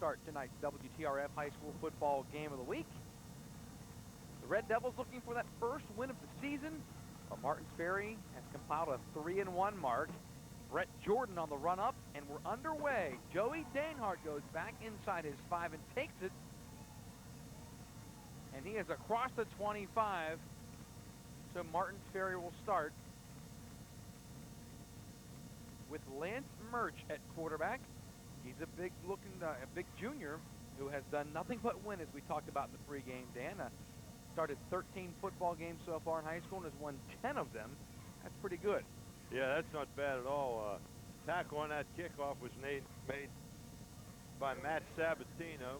start tonight's WTRF High School Football Game of the Week. The Red Devils looking for that first win of the season. But Martins Ferry has compiled a 3-1 mark. Brett Jordan on the run-up, and we're underway. Joey Danehart goes back inside his 5 and takes it. And he is across the 25. So Martins Ferry will start with Lance Murch at quarterback. He's a big junior who has done nothing but win, as we talked about in the pregame, Dan. Started 13 football games so far in high school and has won 10 of them. That's pretty good. Yeah, that's not bad at all. Tackle on that kickoff was made by Matt Sabatino.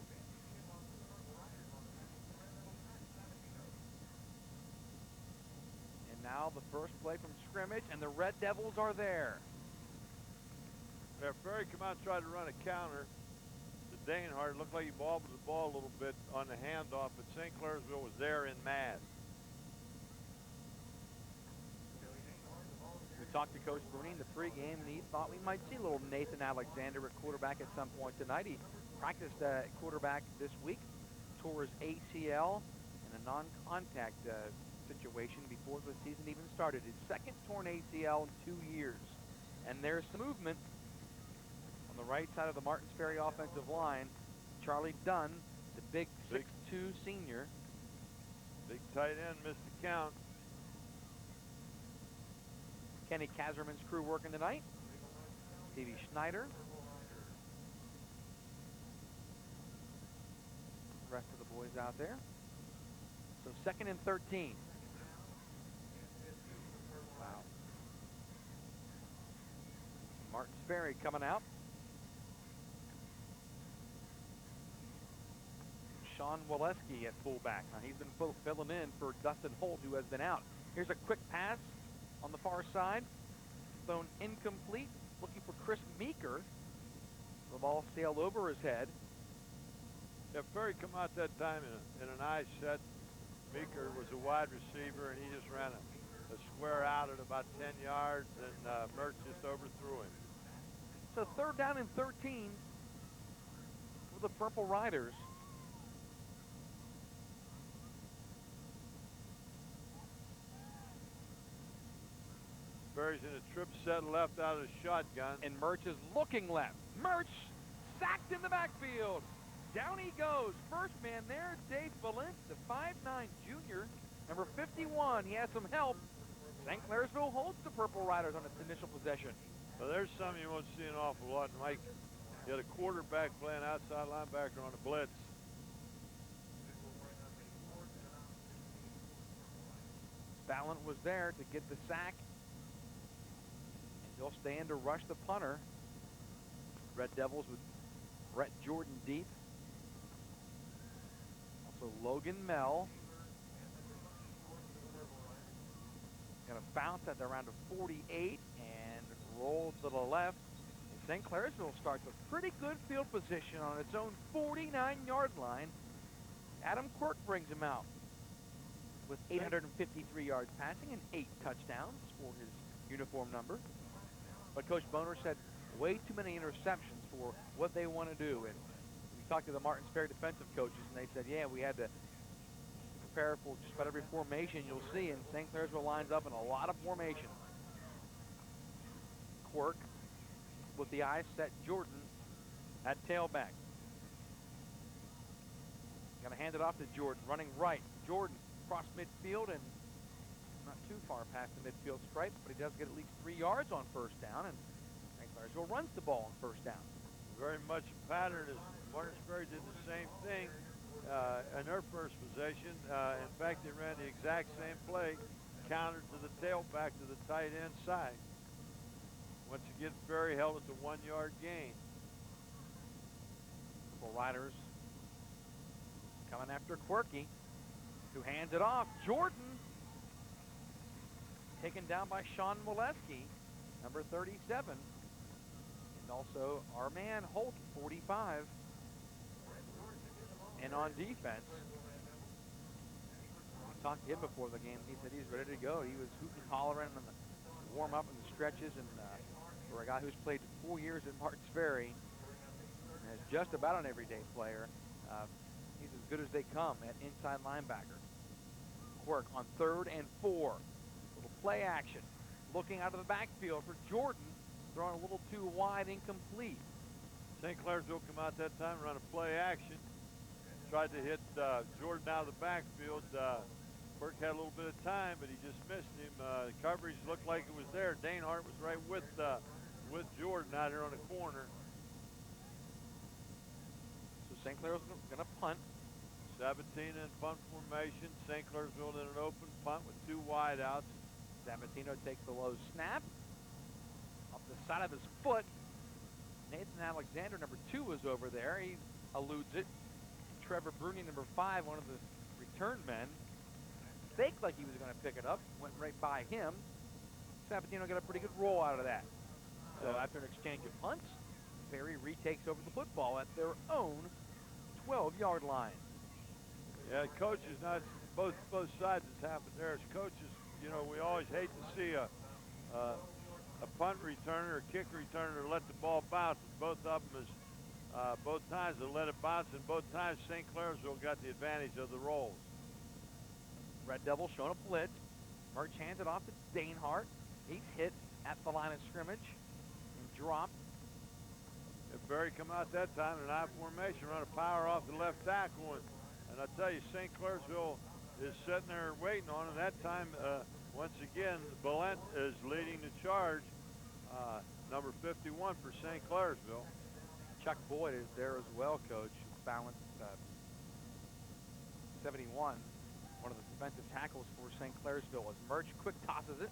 And now the first play from scrimmage, and the Red Devils are there. Yeah, Ferry come out and tried to run a counter to Danehart. Looked like he bobbled the ball a little bit on the handoff, but St. Clairsville was there in mass. We talked to Coach Bruni in the pregame, and he thought we might see a little Nathan Alexander at quarterback at some point tonight. He practiced at quarterback this week, tore his ACL in a non-contact situation before the season even started. His second torn ACL in 2 years. And there's some movement on the right side of the Martins Ferry offensive line. Charlie Dunn, the big 6'2 senior. Big tight end, missed the count. Kenny Kazerman's crew working tonight. Stevie Schneider. The rest of the boys out there. So 2nd and 13. Wow. Martins Ferry coming out. Sean Waleski at fullback. Now he's been filling in for Dustin Holt, who has been out. Here's a quick pass on the far side. Thrown incomplete. Looking for Chris Meeker. The ball sailed over his head. Yeah, Ferry come out that time in an eye set. Meeker was a wide receiver, and he just ran a square out at about 10 yards, and Murch just overthrew him. So 3rd down and 13 for the Purple Riders. Ferry's in a trip set left out of the shotgun. And Murch is looking left. Murch sacked in the backfield. Down he goes. First man there, Dave Valence, the 5'9 junior. Number 51, he has some help. St. Clairsville holds the Purple Riders on its initial possession. Well, there's something you won't see an awful lot, Mike. You had a quarterback playing outside linebacker on a blitz. Fallon was there to get the sack. And he'll stand to rush the punter. Red Devils with Brett Jordan deep. Also Logan Mell. Going to bounce at around a 48 and roll to the left. And St. Clairsville starts with pretty good field position on its own 49-yard line. Adam Quirk brings him out with 853 yards passing and 8 touchdowns for his uniform number. But Coach Boner said way too many interceptions for what they want to do. And we talked to the Martins Ferry defensive coaches, and they said, yeah, we had to prepare for just about every formation you'll see, and St. Clairsville lines up in a lot of formations. Quirk with the eye set Jordan at tailback. Gonna hand it off to Jordan, running right. Jordan across midfield and not too far past the midfield stripe, but he does get at least 3 yards on first down, and St. Clairsville runs the ball on first down. Very much a pattern as Martins Ferry did the same thing in their first possession. In fact, they ran the exact same play, countered to the tailback to the tight end side. Once again, Ferry held it to 1-yard gain. Purple Riders coming after Quirky, who hands it off. Jordan taken down by Sean Waleski, number 37. And also our man Holt, 45. And on defense, we talked to him before the game. He said he's ready to go. He was hooting and hollering in the warm-up and the stretches, and for a guy who's played 4 years at Martins Ferry, is just about an everyday player. He's as good as they come at inside linebacker. Quirk on 3rd and 4. Little play action. Looking out of the backfield for Jordan. Throwing a little too wide, incomplete. St. Clairsville come out that time, run a play action. Tried to hit Jordan out of the backfield. Quirk had a little bit of time, but he just missed him. The coverage looked like it was there. Danehart was right with Jordan out here on the corner. So St. Clair's going to punt. 17 in punt formation. St. Clairsville in an open punt with 2 wideouts. Sabatino takes the low snap. Off the side of his foot. Nathan Alexander, number 2, is over there. He eludes it. Trevor Bruni, number 5, one of the return men, faked like he was going to pick it up. Went right by him. Sabatino got a pretty good roll out of that. So after an exchange of punts, Ferry retakes over the football at their own 12-yard line. Yeah, coaches, not both sides has happened there. As coaches, you know, we always hate to see a punt returner or kick returner let the ball bounce. Both of them both times they let it bounce, and both times St. Clairsville got the advantage of the rolls. Red Devil showing a blitz. Murch hands it off to Danehart. He's hit at the line of scrimmage and dropped. If Ferry come out that time in I formation, run a power off the left tackle, and I tell you, St. Clairsville is sitting there waiting on him. That time, once again, Balent is leading the charge, number 51 for St. Clairsville. Chuck Boyd is there as well, Coach. Balanced 71, one of the defensive tackles for St. Clairsville, as Murch quick tosses it.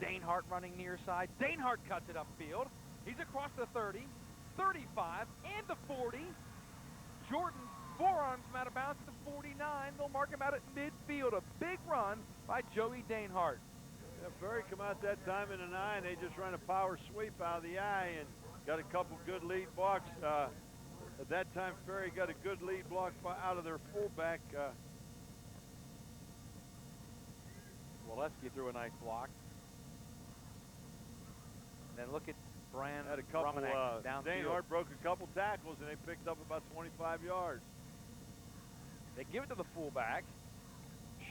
Danehart running near side. Danehart cuts it upfield. He's across the 30, 35, and the 40. Jordan forearms him out of bounds at the 49. They'll mark him out at midfield. A big run by Joey Danehart. Yeah, Ferry come out that time in an eye, and they just run a power sweep out of the eye and got a couple good lead blocks. At that time, Ferry got a good lead block out of their fullback. Waleski threw a nice block. And then look at Brian had a couple. Downfield. Danehart broke a couple tackles, and they picked up about 25 yards. They give it to the fullback,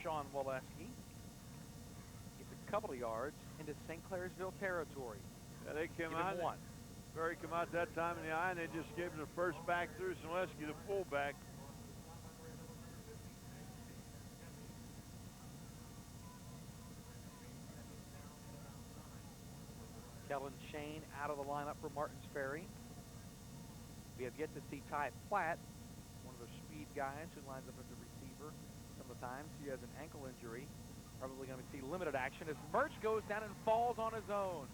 Sean Waleski. Gets a couple of yards into St. Clairsville territory. Yeah, they came Give out. him 1. Ferry come out that time in the eye, and they just gave him the first back through. Waleski, the fullback. Kellen Shane out of the lineup for Martins Ferry. We have yet to see Ty Platt, one of the speed guys who lines up as a receiver sometimes. He has an ankle injury. Probably going to see limited action as Murch goes down and falls on his own.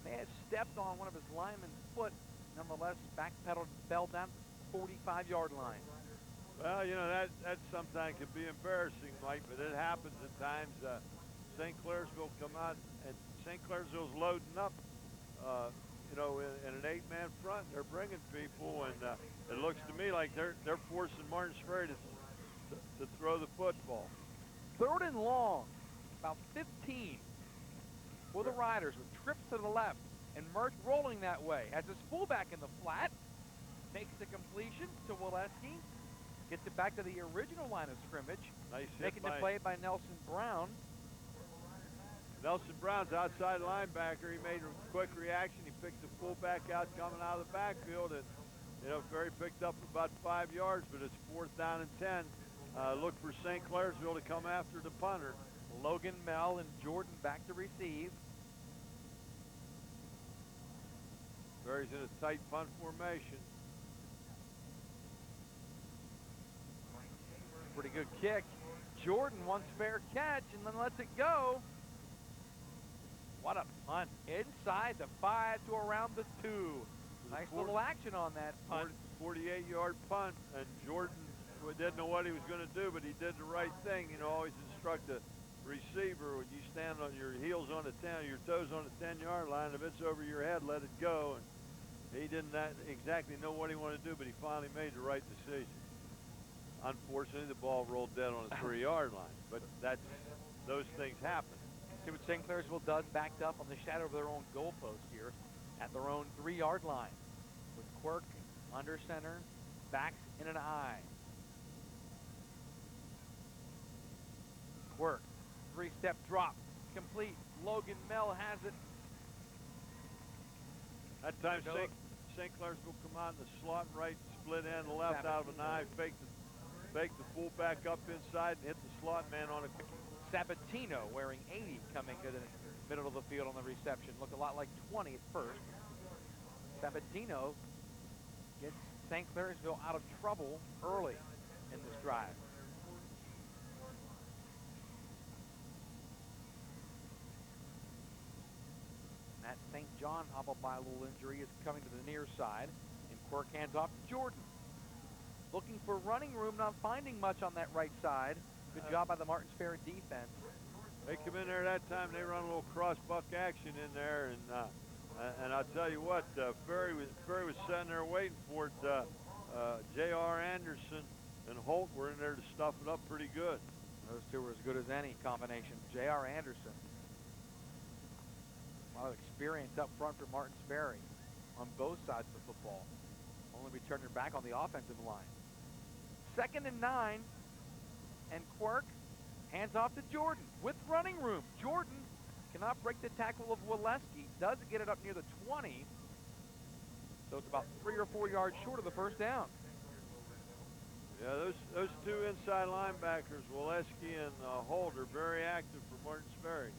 May have stepped on one of his lineman's foot. Nonetheless, backpedaled, fell down the 45-yard line. Well, you know, that sometimes can be embarrassing, Mike, but it happens at times. St. Clairsville come out, and St. Clairsville's loading up, you know, in an 8-man front. They're bringing people, and it looks to me like they're forcing Martins Ferry to throw the football. 3rd and long, about 15 for the Riders with trips to the left, and Murch rolling that way. Has his fullback in the flat, makes the completion to Waleski, gets it back to the original line of scrimmage. Nice hit making the play by Nelson Brown. Nelson Brown's outside linebacker. He made a quick reaction. He picked the fullback out coming out of the backfield, and you know, Ferry picked up about 5 yards, but it's 4th down and 10. Look for St. Clairsville to come after the punter. Logan Mell and Jordan back to receive. Ferry's in a tight punt formation. Pretty good kick. Jordan wants fair catch and then lets it go. What a punt. Inside the 5 to around the 2. Nice little action on that punt. 48-yard punt, and Jordan didn't know what he was going to do, but he did the right thing. You know, always instruct a receiver when you stand on your heels on the 10, your toes on the 10-yard line. If it's over your head, let it go. And he didn't exactly know what he wanted to do, but he finally made the right decision. Unfortunately, the ball rolled dead on the 3-yard line, but those things happen. See what St. Clairsville does, backed up on the shadow of their own goalpost here at their own 3-yard line. With Quirk under center, backs in an I. Quirk, three-step drop, complete. Logan Mell has it. That time, St. Clairsville come on the slot right, split end left out of an I, fake the fullback up inside and hit the slot man on a quick. Sabatino wearing 80 coming to the middle of the field on the reception. Looked a lot like 20 at first. Sabatino gets St. Clairsville out of trouble early in this drive. Matt St. John, hobbled by a little injury, is coming to the near side, and Quirk hands off to Jordan. Looking for running room, not finding much on that right side. Good job by the Martins Ferry defense. They come in there that time. They run a little cross buck action in there, and I'll tell you what, Ferry was sitting there waiting for it. J.R. Anderson and Holt were in there to stuff it up pretty good. Those two were as good as any combination. J.R. Anderson. A lot of experience up front for Martins Ferry on both sides of the football. Only be turning back on the offensive line. 2nd and 9, and Quirk hands off to Jordan with running room. Jordan cannot break the tackle of Waleski. Does get it up near the 20, so it's about 3 or 4 yards short of the first down. Yeah, those two inside linebackers, Waleski and Holt, are very active for Martins Ferry.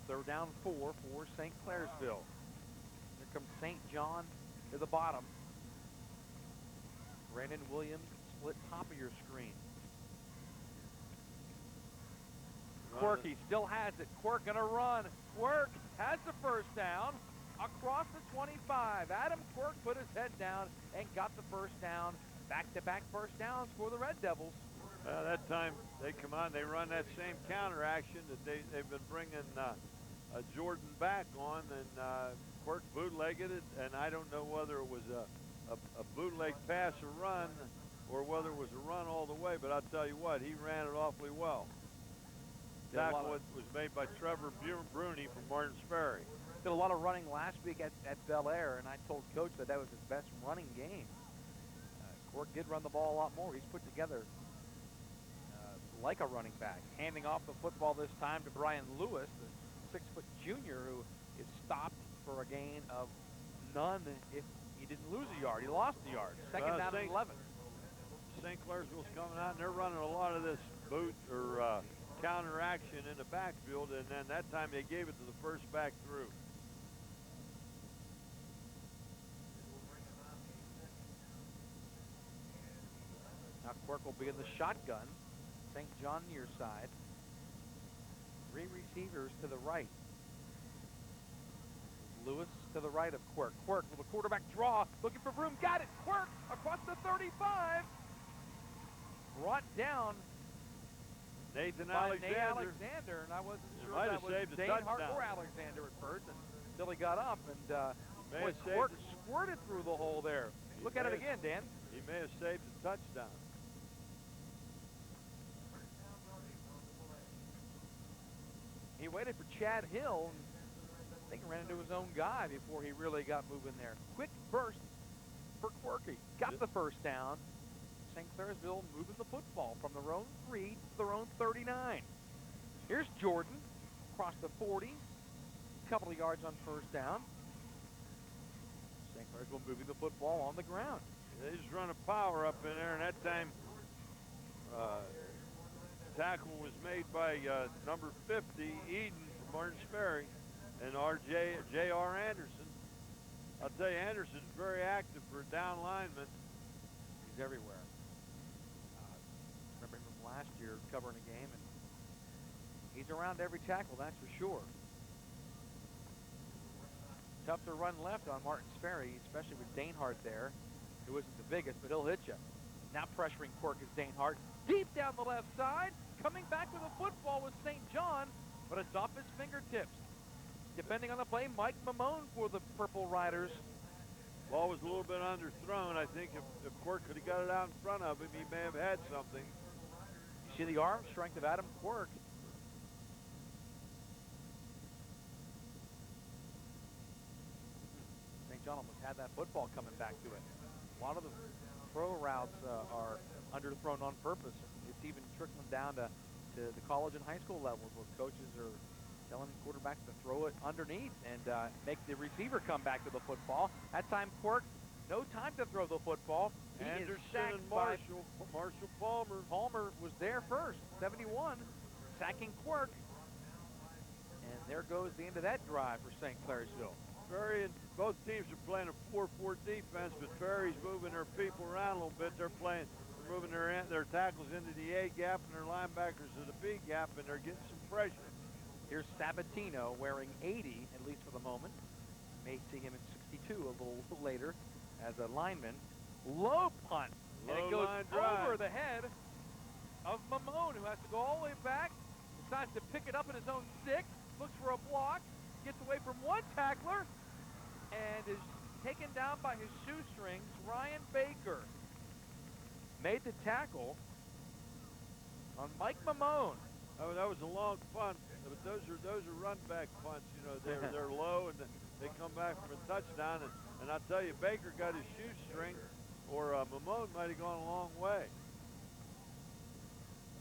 Third down 4 for St. Clairsville. Here comes St. John to the bottom. Brandon Williams, split top of your screen. Quirk, he still has it. Quirk gonna run. Quirk has the first down across the 25. Adam Quirk put his head down and got the first down. Back-to-back first downs for the Red Devils. That time they come on, they run that same counter action that they've been bringing Jordan back on, and Quirk bootlegged it, and I don't know whether it was a bootleg pass or run, or whether it was a run all the way, but I'll tell you what, he ran it awfully well. Tackle was made by Trevor Bruni from Martins Ferry. Did a lot of running last week at Bel Air, and I told Coach that was his best running game. Quirk did run the ball a lot more. He's put together like a running back. Handing off the football this time to Brian Lewis, the 6-foot junior, who is stopped for a gain of none if he didn't lose a yard. He lost a yard. Second down and 11. St. Clairsville's coming out, and they're running a lot of this boot or counter action in the backfield, and then that time they gave it to the first back through. Now Quirk will be in the shotgun. St. John near side. 3 receivers to the right. Lewis to the right of Quirk. Quirk with a quarterback draw, looking for room. Got it. Quirk across the 35. Brought down Nathan by Alexander. Nate Alexander, and I wasn't sure if that was Dane Hart or Alexander at first, until he got up, and boy, Quirk squirted through the hole there. Look at it again, Dan. He may have saved a touchdown. He waited for Chad Hill, and I think he ran into his own guy before he really got moving there. Quick burst for Quirky. Got the first down. St. Clairsville moving the football from their own 3 to their own 39. Here's Jordan across the 40. A couple of yards on first down. St. Clairsville moving the football on the ground. They just run a power up in there, and that time tackle was made by number 50, Eden from Martins Ferry, and J.R. Anderson. I'll tell you, Anderson's very active for a down lineman. He's everywhere. Remember him from last year covering a game, and he's around every tackle, that's for sure. Tough to run left on Martins Ferry, especially with Dane Hart there, who isn't the biggest, but he'll hit you. Now pressuring Quirk is Dane Hart. Deep down the left side, coming back with a football with St. John, but it's off his fingertips. Depending on the play, Mike Mamone for the Purple Riders. Ball was a little bit underthrown. I think if Quirk could have got it out in front of him, he may have had something. He see the arm strength of Adam Quirk. St. John almost had that football coming back to it. A lot of the throw routes are underthrown on purpose. It's even trickling down to the college and high school levels where coaches are telling quarterbacks to throw it underneath and make the receiver come back to the football. That time, Quirk, no time to throw the football. Anderson and Marshall Palmer. Palmer was there first, 71, sacking Quirk. And there goes the end of that drive for St. Clairsville. Ferry and both teams are playing a 4-4 defense, but Ferry's moving their people around a little bit. They're moving their tackles into the A gap and their linebackers to the B gap, and they're getting some pressure. Here's Sabatino wearing 80, at least for the moment. May see him in 62 a little later as a lineman. Low punt, and it goes over the head of Mamone, who has to go all the way back, decides to pick it up in his own 6, looks for a block, gets away from one tackler, and is taken down by his shoestrings. Ryan Baker made the tackle on Mike Mamone. Oh, that was a long punt, but those are run back punts. You know, they're low and they come back from a touchdown. And I tell you, Baker got his shoestring, or Mamone might have gone a long way.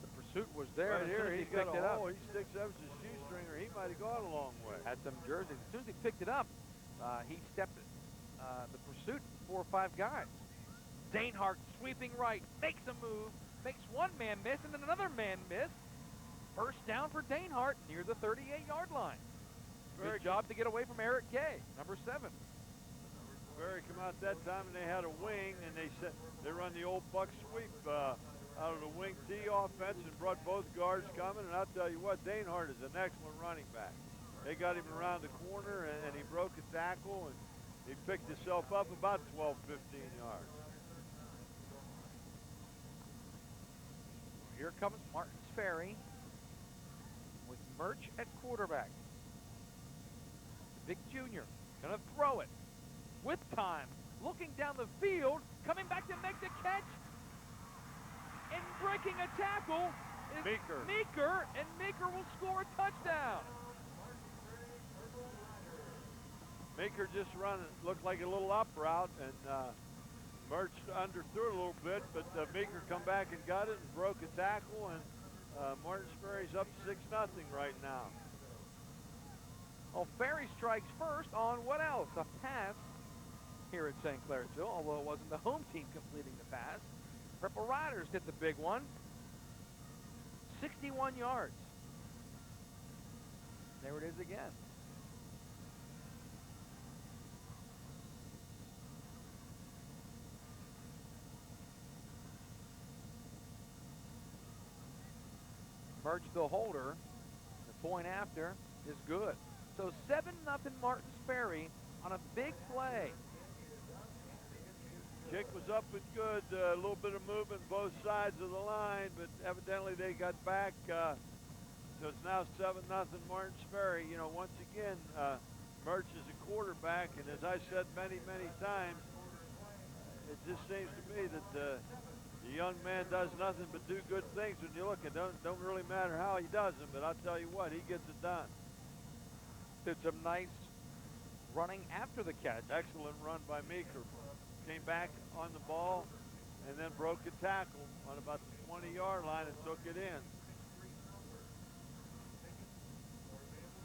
The pursuit was there. Right here, he's got a hole. He sticks up his shoestring, or he might have gone a long way. Had some jerseys. As soon as he picked it up, he stepped the pursuit 4 or 5 guys. Danehart sweeping right, makes a move, makes one man miss and then another man miss. First down for Danehart near the 38-yard line. Good job to get away from Eric Kay, number 7. Ferry come out that time and they had a wing, and they run the old buck sweep out of the wing T offense and brought both guards coming. And I'll tell you what, Danehart is an excellent running back. They got him around the corner and he broke a tackle and he picked himself up about 12, 15 yards. Here comes Martin's Ferry with Murch at quarterback. The big junior gonna throw it with time, looking down the field, coming back to make the catch, and breaking a tackle is Meeker, and Meeker will score a touchdown. Meeker just looked like a little up route, and Murch underthrew it a little bit, but Meeker come back and got it and broke a tackle, and Martin Ferry's up 6-0 right now. Well, Ferry strikes first on what else? A pass here at St. Clairsville, although it wasn't the home team completing the pass. Purple Riders hit the big one. 61 yards. There it is again. Merge the holder. The point after is good. So 7-0 Martins Ferry on a big play. Kick was up and good. A little bit of movement both sides of the line, but evidently they got back. So it's now 7-0 Martins Ferry. You know, once again, Merch is a quarterback, and as I said many, many times, it just seems to me that the young man does nothing but do good things when you look. It don't really matter how he does them, but I'll tell you what, he gets it done. Did some nice running after the catch. Excellent run by Meeker. Came back on the ball and then broke a tackle on about the 20-yard line and took it in.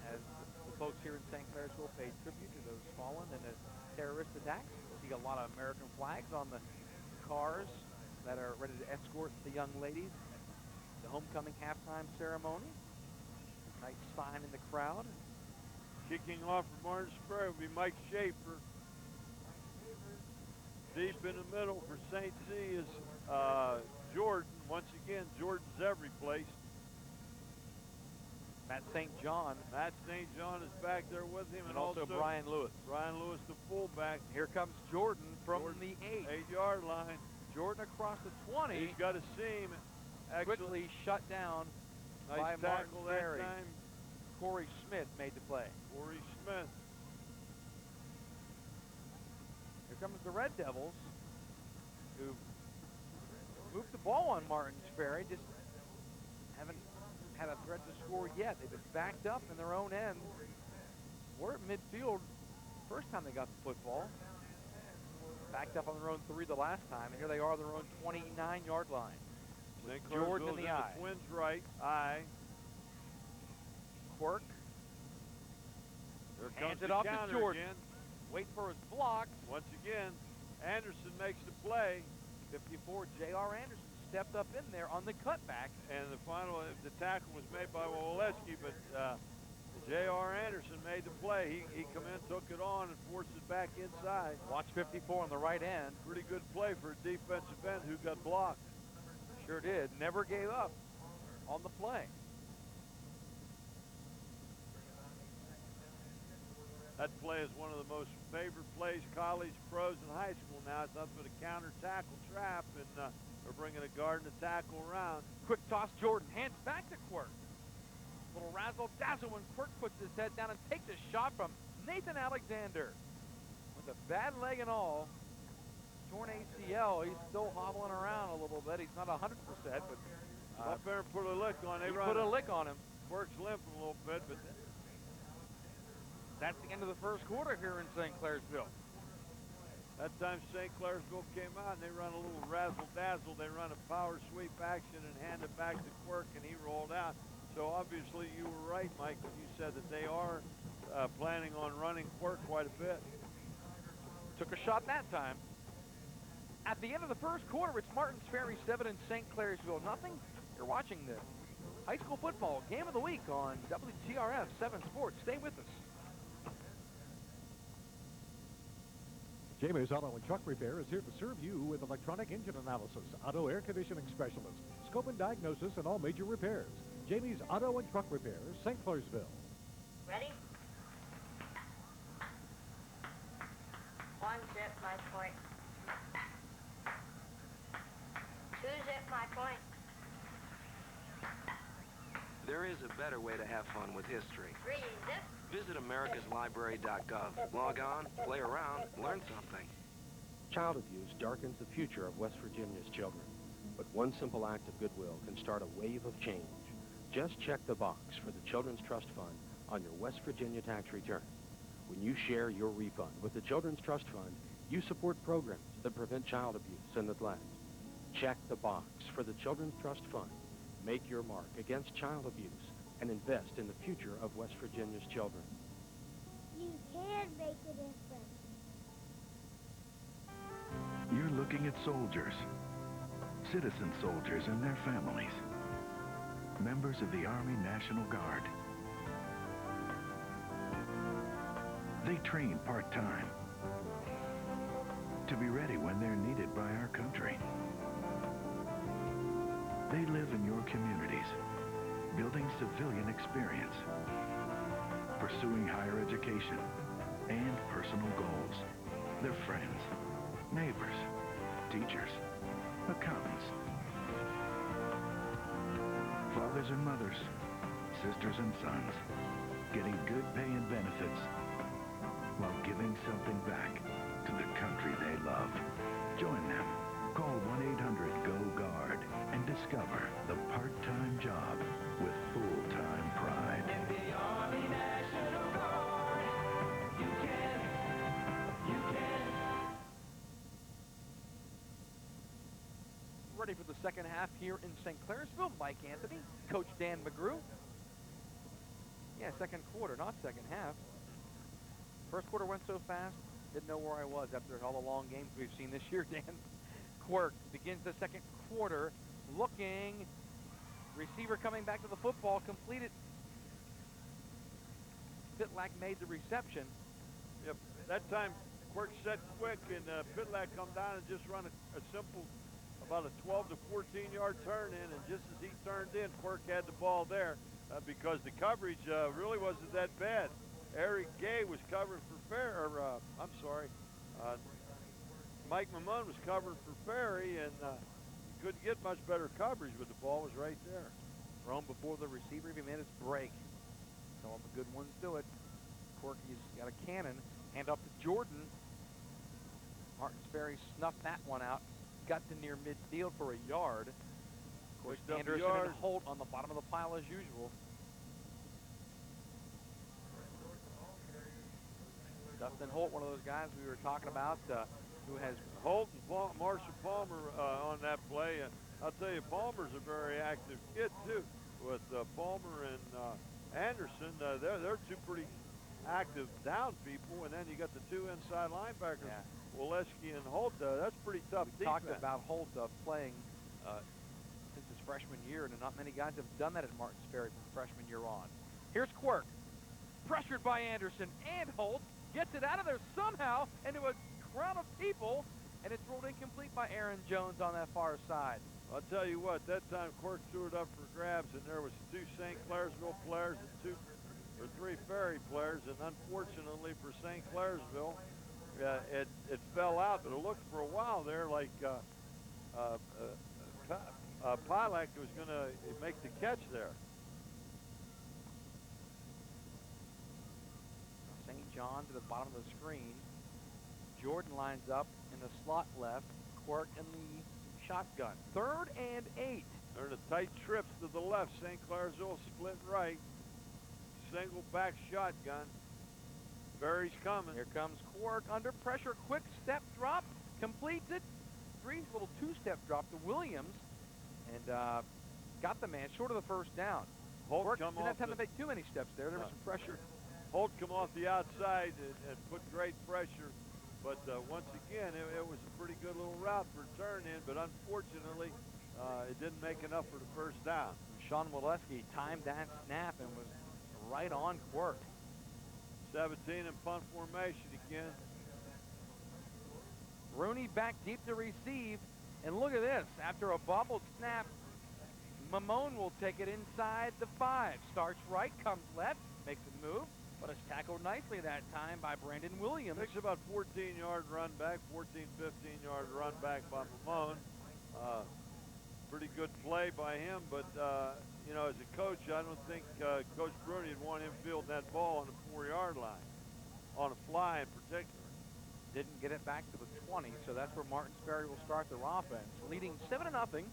As the folks here in St. Clairsville pay tribute to those fallen in the terrorist attacks, you see a lot of American flags on the cars that are ready to escort the young ladies at the homecoming halftime ceremony. Nice sign in the crowd. Kicking off for Martins Ferry will be Mike Schaefer. Deep in the middle for St. C is Jordan. Once again, Jordan's every place. Matt St. John. Matt St. John is back there with him. And also Brian Lewis. Brian Lewis, the fullback. Here comes Jordan from the 8-yard line. Jordan across the 20. He's got a seam. Quickly shut down by Martin Ferry. Corey Smith made the play. Corey Smith. Here comes the Red Devils, who moved the ball on Martins Ferry, just had a threat to score yet. They've been backed up in their own end. We're at midfield first time they got the football. Backed up on their own 3 the last time, and here they are on their own 29-yard line. St. Jordan in Clairsville's the eye. Twins right, eye. Quirk There comes hands it the off to counter Jordan. again. Wait for his block. Once again, Anderson makes the play. 54, J.R. Anderson stepped up in there on the cutback. And the tackle was made by Woleski, but J.R. Anderson made the play. He come in, took it on, and forced it back inside. Watch 54 on the right end. Pretty good play for a defensive end who got blocked. Sure did. Never gave up on the play. That play is one of the most favorite plays college, pros, and high school now. It's nothing but a counter tackle trap, and they're bringing a guard and a tackle around. Quick toss, Jordan. Hands back to Quirk. Little razzle-dazzle when Quirk puts his head down and takes a shot from Nathan Alexander. With a bad leg and all, torn ACL, he's still hobbling around a little bit. He's not 100%, but Up there and put a lick on. he put a lick on him. Quirk's limping a little bit, but That's the end of the first quarter here in St. Clairsville. that time St. Clairsville came out and they run a little razzle-dazzle. They run a power sweep action and hand it back to Quirk, and he rolled out. So obviously you were right, Mike, when you said that they are planning on running Quirk quite a bit. Took a shot that time. At the end of the first quarter, it's Martins Ferry 7 and St. Clairsville nothing. You're watching the high school football game of the week on WTRF 7 Sports. Stay with us. Jamie's Auto and Truck Repair is here to serve you with electronic engine analysis, auto air conditioning specialist, scope and diagnosis, and all major repairs. Jamie's Auto and Truck Repair, St. Clairsville. Ready? 1 zip my point. 2 zip my point. There is a better way to have fun with history. 3 zip. Visit americaslibrary.gov. Log on, play around, learn something. Child abuse darkens the future of West Virginia's children. But one simple act of goodwill can start a wave of change. Just check the box for the Children's Trust Fund on your West Virginia tax return. When you share your refund with the Children's Trust Fund, you support programs that prevent child abuse and neglect. Check the box for the Children's Trust Fund. Make your mark against child abuse and invest in the future of West Virginia's children. You can make a difference. You're looking at soldiers, citizen soldiers and their families, members of the Army National Guard. They train part-time to be ready when they're needed by our country. They live in your communities, building civilian experience, pursuing higher education and personal goals. They're friends, neighbors, teachers, accountants, fathers and mothers, sisters and sons, getting good pay and benefits while giving something back to the country they love. Join them. Call 1-800-GO-GUARD and discover the part-time job with full-time pride. In the Army National Guard, you can. Ready for the second half here in St. Clairsville. Mike Anthony, Coach Dan McGrew. Yeah, second quarter, not second half. First quarter went so fast, didn't know where I was after all the long games we've seen this year, Dan. Quirk begins the second quarter looking. Receiver coming back to the football, completed. Pitlack made the reception. Yep, that time Quirk set quick, and Pitlack come down and just run a simple, about a 12 to 14-yard turn in, and just as he turned in, Quirk had the ball there because the coverage really wasn't that bad. Eric Gay was covering for Mike Mamon was covering for Ferry, and he couldn't get much better coverage, but the ball was right there. Thrown before the receiver even made his break. Some of the good ones do it. Corky's got a cannon. Hand off to Jordan. Martins Ferry snuffed that one out. Got to near midfield for a yard. Of course, Picked up a Anderson yard. and Holt on the bottom of the pile as usual. Dustin Holt, one of those guys we were talking about, who has Holt and Marshall Palmer on that play. I'll tell you, Palmer's a very active kid, too. With Palmer and Anderson, they're two pretty active down people. And then you got the two inside linebackers, Waleski and Holt. That's pretty tough we defense. talked about Holt playing since his freshman year, and not many guys have done that at Martins Ferry from freshman year on. Here's Quirk, pressured by Anderson and Holt, gets it out of there somehow into a crowd of people, and it's ruled incomplete by Aaron Jones on that far side. I'll tell you what, that time Quirk threw it up for grabs, and there was two St. Clairsville players and two or three Ferry players, and unfortunately for St. Clairsville, it fell out, but it looked for a while there like Pilak was going to make the catch there. St. John to the bottom of the screen. Jordan lines up in the slot left. Quirk in the shotgun. 3rd and 8. They're in a tight trips to the left. St. Clairsville split right. Single back shotgun. Ferry's coming. Here comes Quirk under pressure. Quick step drop. Completes it. Green's little two-step drop to Williams. And got the man short of the first down. Holt Quirk come didn't have off time to make too many steps there. There was some pressure. Holt come off the outside and put great pressure. But once again, it was a pretty good little route for a turn in, but unfortunately, it didn't make enough for the first down. Sean Waleski timed that snap and was right on Quirk. 17 and punt formation again. Rooney back deep to receive. And look at this. After a bobbled snap, Mamone will take it inside the 5. Starts right, comes left, makes a move, but is tackled nicely that time by Brandon Williams. Takes about 14-yard run back, 14, 15-yard run back by Mamone. Pretty good play by him, but, you know, as a coach, I don't think Coach Bruni would want him fielding that ball on the 4-yard line, on a fly in particular. Didn't get it back to the 20, so that's where Martins Ferry will start their offense, leading 7-0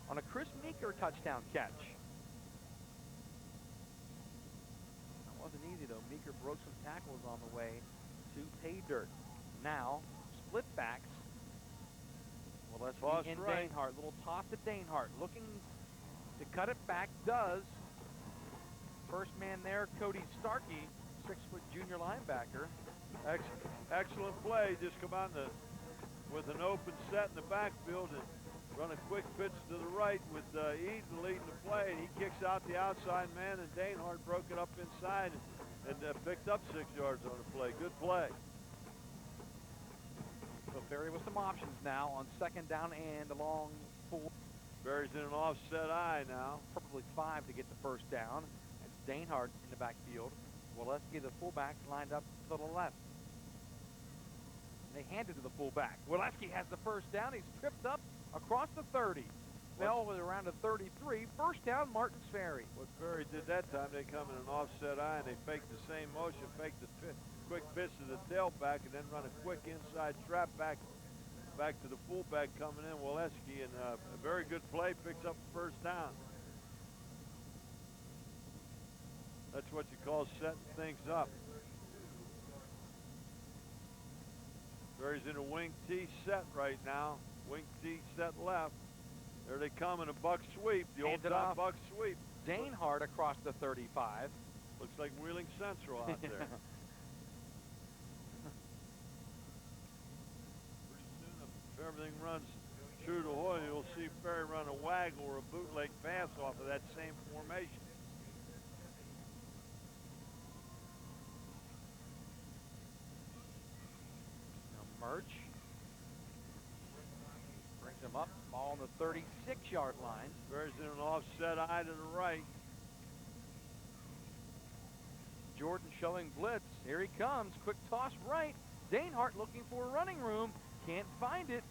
on a Chris Meeker touchdown catch. That wasn't easy, though. Meeker broke some tackles on the way to pay dirt. Now, split backs. Well, let's see in right. Danehart. Little toss to Danehart. Looking to cut it back. Does. First man there, Cody Starkey, 6-foot junior linebacker. Excellent play. Just come on with an open set in the backfield and run a quick pitch to the right with Eden leading the play. And he kicks out the outside man, and Danehart broke it up inside and picked up 6 yards on the play. Good play. So Ferry with some options now on 2nd down and a long 4. Ferry's in an offset eye now. Probably 5 to get the first down. It's Danehart in the backfield. Waleski, the fullback, lined up to the left. They hand it to the fullback. Waleski has the first down. He's tripped up across the 30. Fell with around a 33. First down, Martins Ferry. What Ferry did that time, they come in an offset eye and they fake the same motion, fake the quick pitch to the tailback, and then run a quick inside trap back to the fullback coming in, Waleski, and a very good play, picks up the first down. That's what you call setting things up. Ferry's in a wing T set right now. Wing T set left. There they come in a buck sweep, the old time buck sweep. Danehart across the 35. Looks like Wheeling Central out there. If everything runs true to Hoyle, you'll see Ferry run a waggle or a bootleg pass off of that same formation. Now Murch brings him up, ball on the 36-yard line. Ferry's in an offset eye to the right. Jordan showing blitz. Here he comes. Quick toss right. Danehart looking for running room. Can't find it.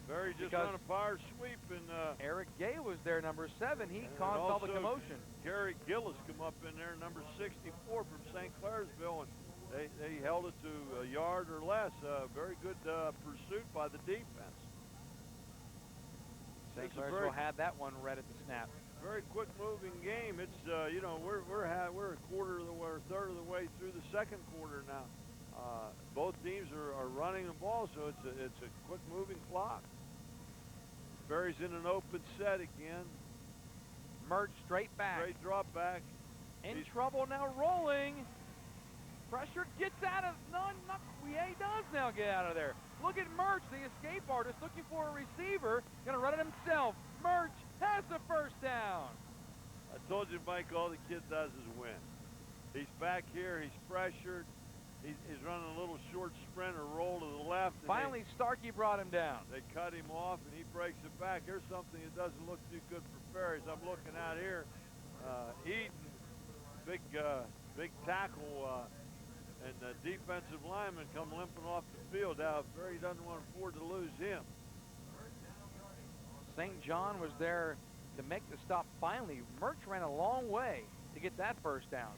Ferry just run a power sweep, and Eric Gay was there, number 7. He caused all the commotion. Gary Gillis come up in there, number 64 from St. Clairsville, and they held it to a yard or less. Very good pursuit by the defense. St. It's a Clairsville had that one right at the snap. very quick moving game. It's you know, we're a quarter of the way, or a third of the way through the second quarter now. Both teams are running the ball, so it's a quick moving clock. Ferry's in an open set again. Mert straight back. Straight drop back. In trouble now, rolling. Pressure gets out of, yeah, he does now get out of there. Look at Merch, the escape artist, looking for a receiver. Gonna run it himself. Merch has the first down. I told you, Mike, all the kid does is win. He's back here, he's pressured. He's running a little short sprint or roll to the left. Finally, Starkey brought him down. They cut him off, and he breaks it back. Here's something that doesn't look too good for Ferries. I'm looking out here. Eaton, big tackle, and the defensive lineman come limping off the field. Now, Ferry doesn't want to afford to lose him. St. John was there to make the stop finally. Merch ran a long way to get that first down.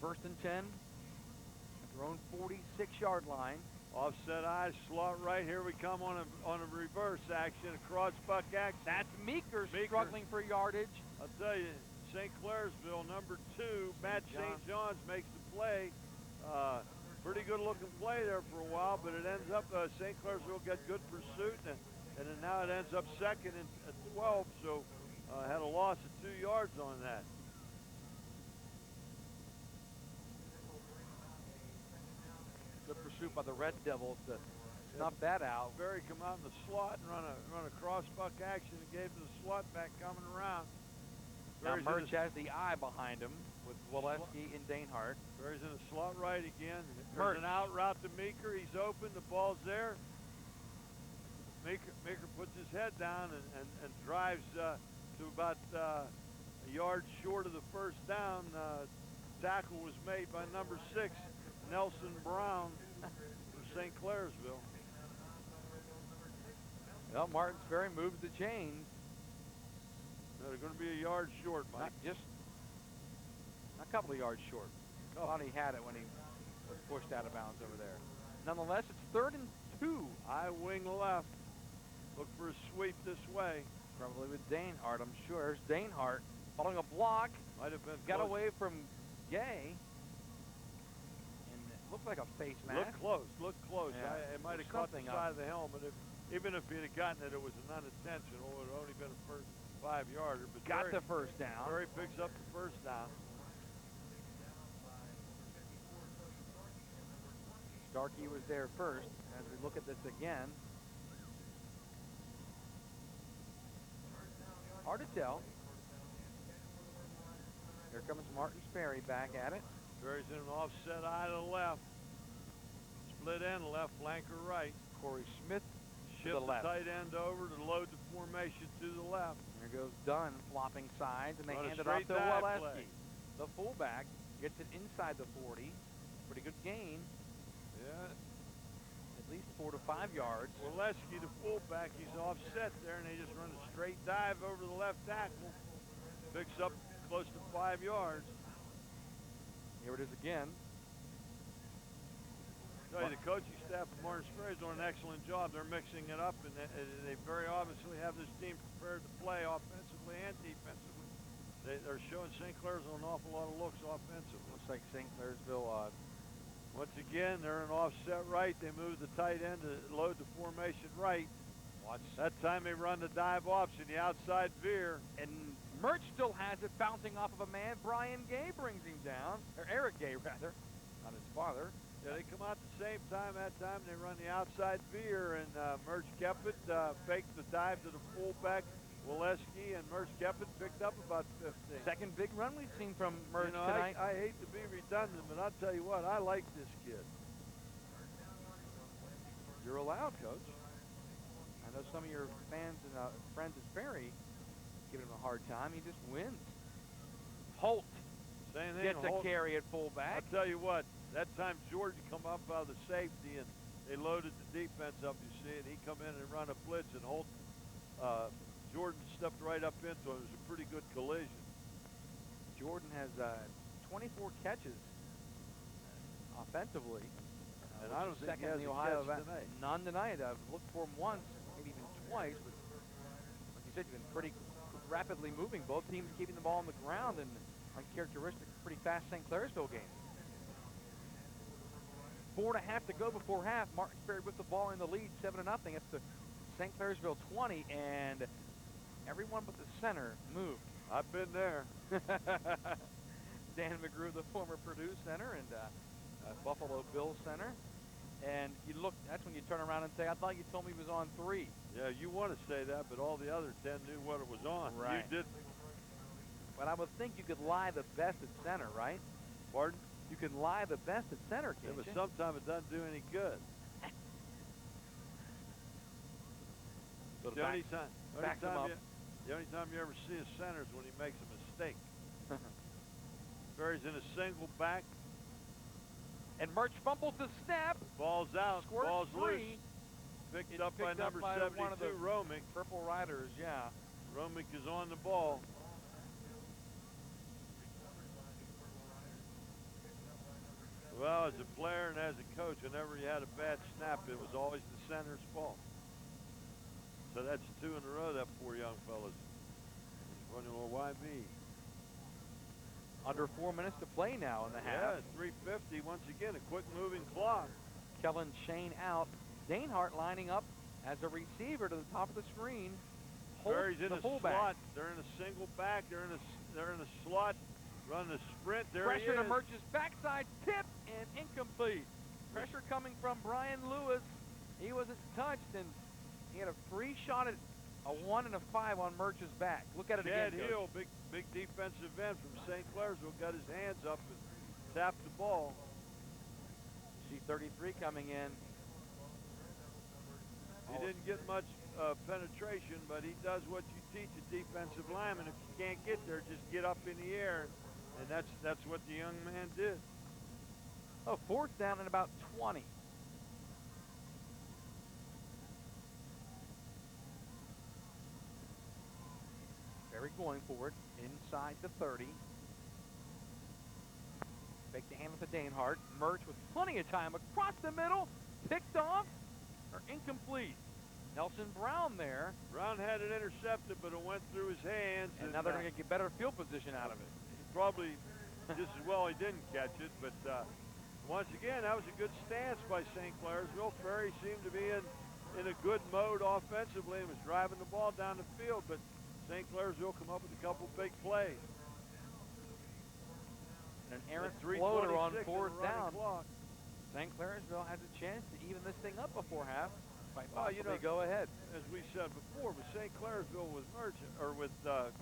1st and 10 at their own 46-yard line. Offset eye, slot right. Here we come on a reverse action, a cross buck action. That's Meeker struggling for yardage. I'll tell you, St. Clairsville, number 2, Matt St. John's makes the play. Pretty good looking play there for a while, but it ends up St. Clairsville got good pursuit, and then now it ends up second and at 12, so had a loss of 2 yards on that. Good pursuit by the Red Devils to snuff that out. Ferry come out in the slot and run a cross buck action and gave to the slot back coming around. Now Merch has the eye behind him with Waleski and Danehart. Ferry's in the slot right again. Merch. There's an out route to Meeker. He's open. The ball's there. Meeker puts his head down and drives to about a yard short of the first down. Tackle was made by number 6, Nelson Brown from St. Clairsville. Well, Martins Ferry moves the chains. They're going to be a yard short, Mike. Just a couple of yards short. Thought he had it when he was pushed out of bounds over there. Nonetheless, it's 3rd and 2. High wing left. Look for a sweep this way. Probably with Danehart, I'm sure. There's Danehart following a block. Might have been got close. away from Gay. And it looked like a face mask. Look close. Yeah. It might have caught the side of the helmet. Even if he'd have gotten it, it was an unintentional. It would have only been a first 5-yarder. But Got the first down. Ferry picks up the first down. Starkey was there first. As we look at this again, hard to tell. Here comes Martins Ferry back at it. Ferry's in an offset eye to the left. Split end left, flanker right. Corey Smith Shift to the left. tight end over to load the formation to the left. There goes Dunn flopping sides, and they Run a hand it off straight to dive Waleski. play. The fullback gets it inside the 40. Pretty good gain. Yeah. At least 4 to 5 yards. Waleski, the fullback, he's offset there, and they just run a straight dive over the left tackle. Picks up close to 5 yards. Here it is again. Tell you, the coaching staff of Martins Ferry is doing an excellent job. They're mixing it up, and they very obviously have this team prepared to play offensively and defensively. They're showing St. Clairsville an awful lot of looks offensively. Looks like St. Clairsville. Once again, they're in offset right. They move the tight end to load the formation right. Watch. That time they run the dive option, the outside veer. And Merch still has it, bouncing off of a man. Brian Gay brings him down. Or Eric Gay, rather. Not his father. Yeah, they come out the same time. That time they run the outside veer, and Merch kept it, faked the dive to the fullback, Waleski, and Merch kept it, picked up about 15. Second big run we've seen from Merch tonight. I hate to be redundant, but I'll tell you what, I like this kid. You're allowed, Coach. I know some of your fans and friends at Ferry giving him a hard time. He just wins. Holt Same thing. gets a carry at fullback. I'll tell you what, that time Jordan come up out of the safety, and they loaded the defense up, you see, and he come in and run a blitz, and Holt, Jordan stepped right up into him. It was a pretty good collision. Jordan has 24 catches offensively. And I don't think he second has in the a Ohio catch tonight. None tonight. I've looked for him once, maybe twice, but like you said, you've been pretty rapidly moving. Both teams keeping the ball on the ground in uncharacteristic, pretty fast St. Clairsville game. 4.5 to go before half. Martin's Ferry with the ball in the lead, 7-0. It's the St. Clairsville 20, and everyone but the center moved. I've been there. Dan McGrew, the former Purdue center, and Buffalo Bills center. And you look, that's when you turn around and say, I thought you told me he was on 3. Yeah, you want to say that, but all the other 10 knew what it was on. Right. You didn't. But I would think you could lie the best at center, right? Pardon? You can lie the best at center, Yeah, can't but you? sometimes it doesn't do any good. So The only time up. the only time you ever see a center is when he makes a mistake. Ferry's in a single back. And Murch fumbles the snap. Ball's out. Squirts Ball's free. loose. Picked up by number 72, one of the Romick. Purple Riders, yeah. Romick is on the ball. Well, as a player and as a coach, whenever you had a bad snap, it was always the center's fault. So that's 2 in a row, that poor young fella's. He's running, well, why me? Under 4 minutes to play now in the half. Yeah, 3:50. Once again, a quick moving clock. Kellen Shane out. Danehart lining up as a receiver to the top of the screen. Ferry's in the a fullback. slot. They're in a single back. They're in a slot. Running a sprint. There Pressure he to is. Murch's backside, tip and incomplete. Pressure coming from Brian Lewis. He wasn't touched, and he had a free shot at a 1 and a 5 on Murch's back. Look at it Chad again, Hill, big defensive end from St. Clairsville, got his hands up and tapped the ball. See 33 coming in. He didn't get much penetration, but he does what you teach a defensive lineman. If you can't get there, just get up in the air, and that's what the young man did. Oh, 4th down and about 20. Ferry going for it inside the 30. Fake the hand with the Danehart. Murch with plenty of time across the middle. Picked off or incomplete. Nelson Brown there. Brown had it intercepted, but it went through his hands. And now they're going to get better field position out of it. Probably just as well he didn't catch it, but once again, that was a good stance by St. Clairsville. Ferry seemed to be in a good mode offensively and was driving the ball down the field, but St. Clairsville come up with a couple big plays. And an errant floater on 4th down. St. Clairsville has a chance to even this thing up before half. Might possibly go ahead. As we said before, with St. Clairsville with Merchant or with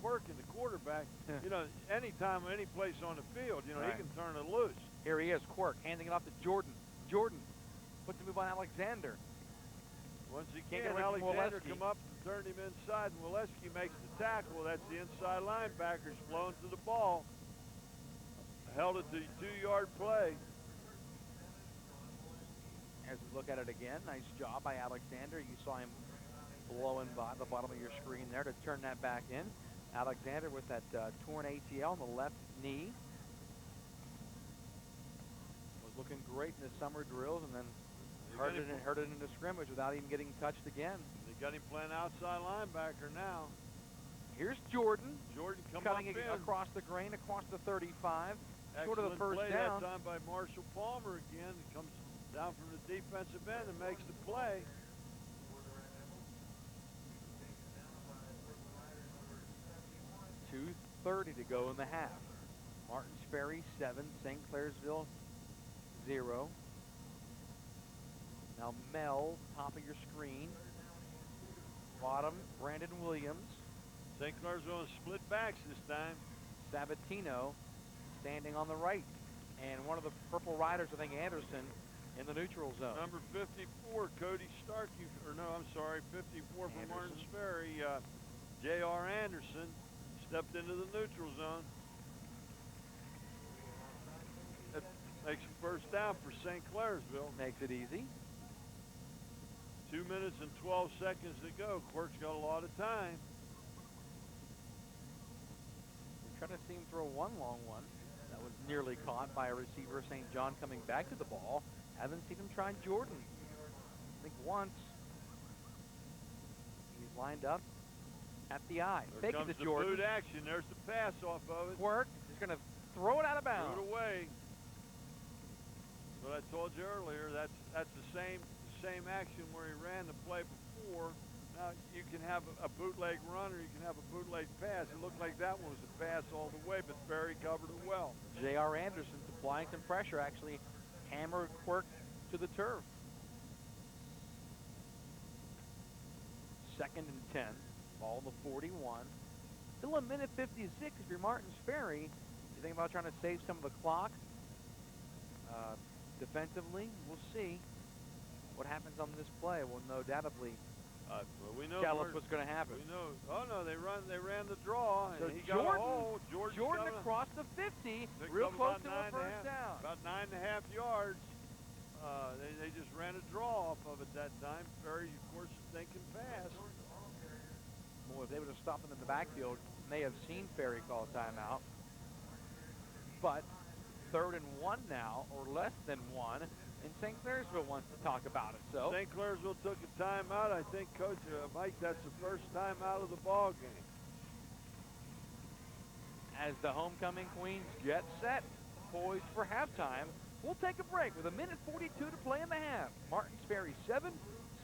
Quirk in the quarterback, anytime, any place on the field, he can turn it loose. Here he is, Quirk, handing it off to Jordan. Jordan puts the move on Alexander. Once Can't again, get away from Alexander Waleski. come up and turned him inside, and Waleski makes the tackle. That's the inside linebackers flown to the ball. Held it to 2-yard play. As we look at it again, nice job by Alexander. You saw him blowing by the bottom of your screen there to turn that back in. Alexander with that torn ACL on the left knee. Was looking great in the summer drills, and then hurt it into scrimmage without even getting touched again. They got him playing outside linebacker now. Here's Jordan. Jordan cutting up in. across the grain, across the 35. Short of the Excellent first play down. that time by Marshall Palmer again. He comes down from the defensive end and makes the play. .230 to go in the half. Martins Ferry 7, St. Clairsville 0. Now Mel, top of your screen. Bottom, Brandon Williams. St. Clairsville is split backs this time. Sabatino standing on the right. And one of the Purple Riders, I think Anderson, in the neutral zone. Number 54, Cody Starkey, 54 from Martins Ferry. J.R. Anderson stepped into the neutral zone. That makes a first down for St. Clairsville. Makes it easy. 2 minutes and 12 seconds to go. Quirk's got a lot of time. We're trying to see him throw one long one. That was nearly caught by a receiver, St. John, coming back to the ball. Haven't seen him try Jordan. I think once. He's lined up at the eye. There Fake it comes to the Jordan. boot action. There's the pass off of it. Quirk is going to throw it out of Threw bounds. it away. What I told you earlier, that's the same action where he ran the play before. Now you can have a bootleg run or you can have a bootleg pass. It looked like that one was a pass all the way, but Ferry covered it well. J.R. Anderson applying some pressure, actually hammered Quirk to the turf. 2nd and 10, ball to 41. Still a minute 56 if you're Martins Ferry. You think about trying to save some of the clock? Defensively, we'll see what happens on this play. We'll no doubtably Well, we know tell us what's going to happen. We know. Oh no, they ran the draw, So and he got a hole. Jordan across the 50, picked real up close about to a first down. About 9.5 yards. They just ran a draw off of it that time. Ferry, of course, thinking pass. Boy, if they would have stopped him in the backfield, may have seen Ferry call a timeout. But 3rd and 1 now, or less than 1, and St. Clairsville wants to talk about it. So St. Clairsville took a timeout. I think, Coach Mike, that's the first timeout of the ball game. as the homecoming Queens get set, poised for halftime, we'll take a break with 1:42 to play in the half. Martins Ferry 7,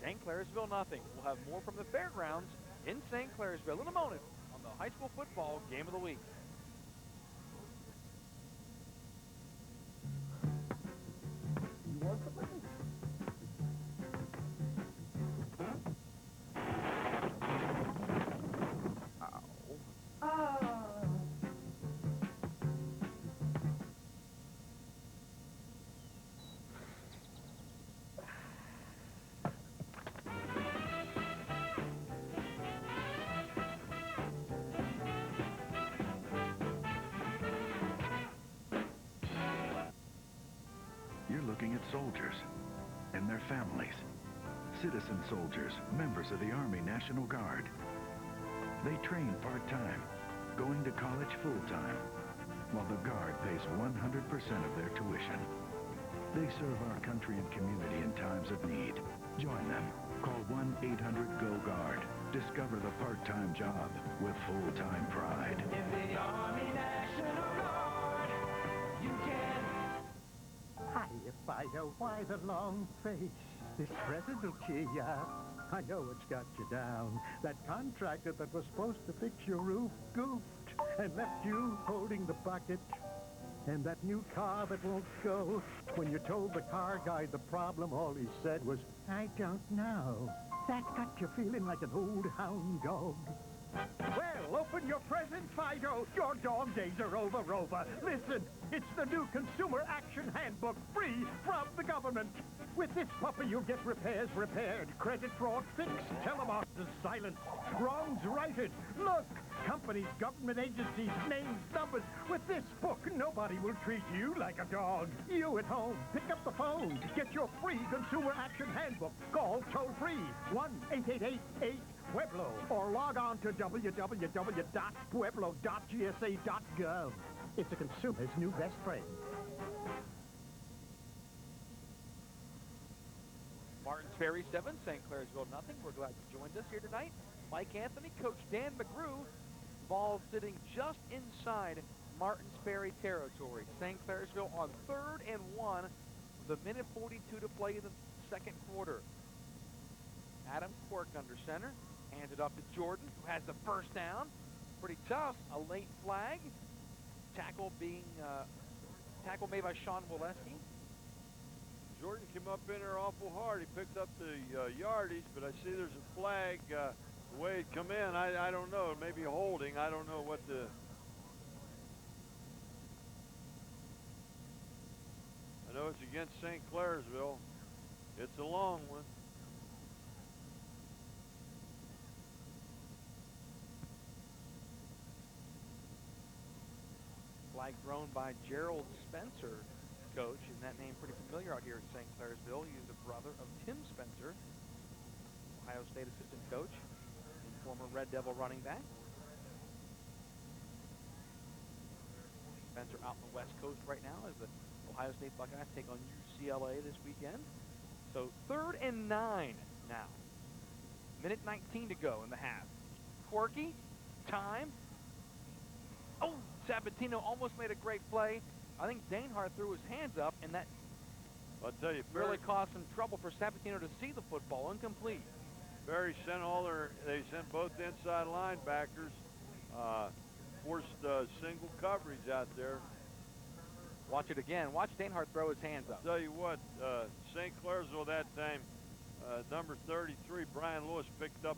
St. Clairsville nothing. We'll have more from the fairgrounds in St. Clairsville in a moment on the high school football game of the week. You want something? You're looking at soldiers and their families. Citizen soldiers, members of the Army National Guard. They train part-time, going to college full-time, while the Guard pays 100% of their tuition. They serve our country and community in times of need. Join them. Call 1-800-GO-GUARD. Discover the part-time job with full-time pride. In the Army National Guard, you can. Hi, Fido, why the long face? This present will cheer you up. I know it's got you down. That contractor that was supposed to fix your roof goofed and left you holding the bucket. And that new car that won't go. When you told the car guy the problem, all he said was, I don't know. That got you feeling like an old hound dog. Well, open your present, Fido. Your dog days are over. Listen, it's the new Consumer Action Handbook, free from the government. With this puppy, you'll get repairs repaired, credit fraud fixed, telemarketers silenced, wrongs righted. Look, companies, government agencies, names, numbers. With this book, nobody will treat you like a dog. You at home, pick up the phone. Get your free Consumer Action Handbook. Call toll-free 1-888-8-PUEBLO or log on to www.pueblo.gsa.gov. It's a consumer's new best friend. Martins Ferry 7, St. Clairsville nothing. We're glad you joined us here tonight. Mike Anthony, Coach Dan McGrew. Ball sitting just inside Martins Ferry territory. St. Clairsville on 3rd and 1 with 1:42 to play in the second quarter. Adam Quirk under center. Hands it off to Jordan, who has the first down. Pretty tough. A late flag. Tackle made by Sean Waleski. Jordan came up in there awful hard. He picked up the yardage, but I see there's a flag. The way it come in, I don't know. Maybe holding. I don't know what the... I know it's against St. Clairsville. It's a long one. Flag thrown by Gerald Spencer, coach, and that name pretty familiar out here at St. Clairsville. He's the brother of Tim Spencer, Ohio State assistant coach and former Red Devil running back. Spencer out on the West Coast right now as the Ohio State Buckeyes take on UCLA this weekend. So 3rd and 9 now. Minute 19 to go in the half. Quirky, time. Oh, Sabatino almost made a great play. I think Danehart threw his hands up, and that I'll tell you, really caused some trouble for Sabatino to see the football. Incomplete. Ferry sent they sent both inside linebackers, forced single coverage out there. Watch it again. Watch Danehart throw his hands up. I'll tell you what, St. Clairsville that time, number 33, Brian Lewis picked up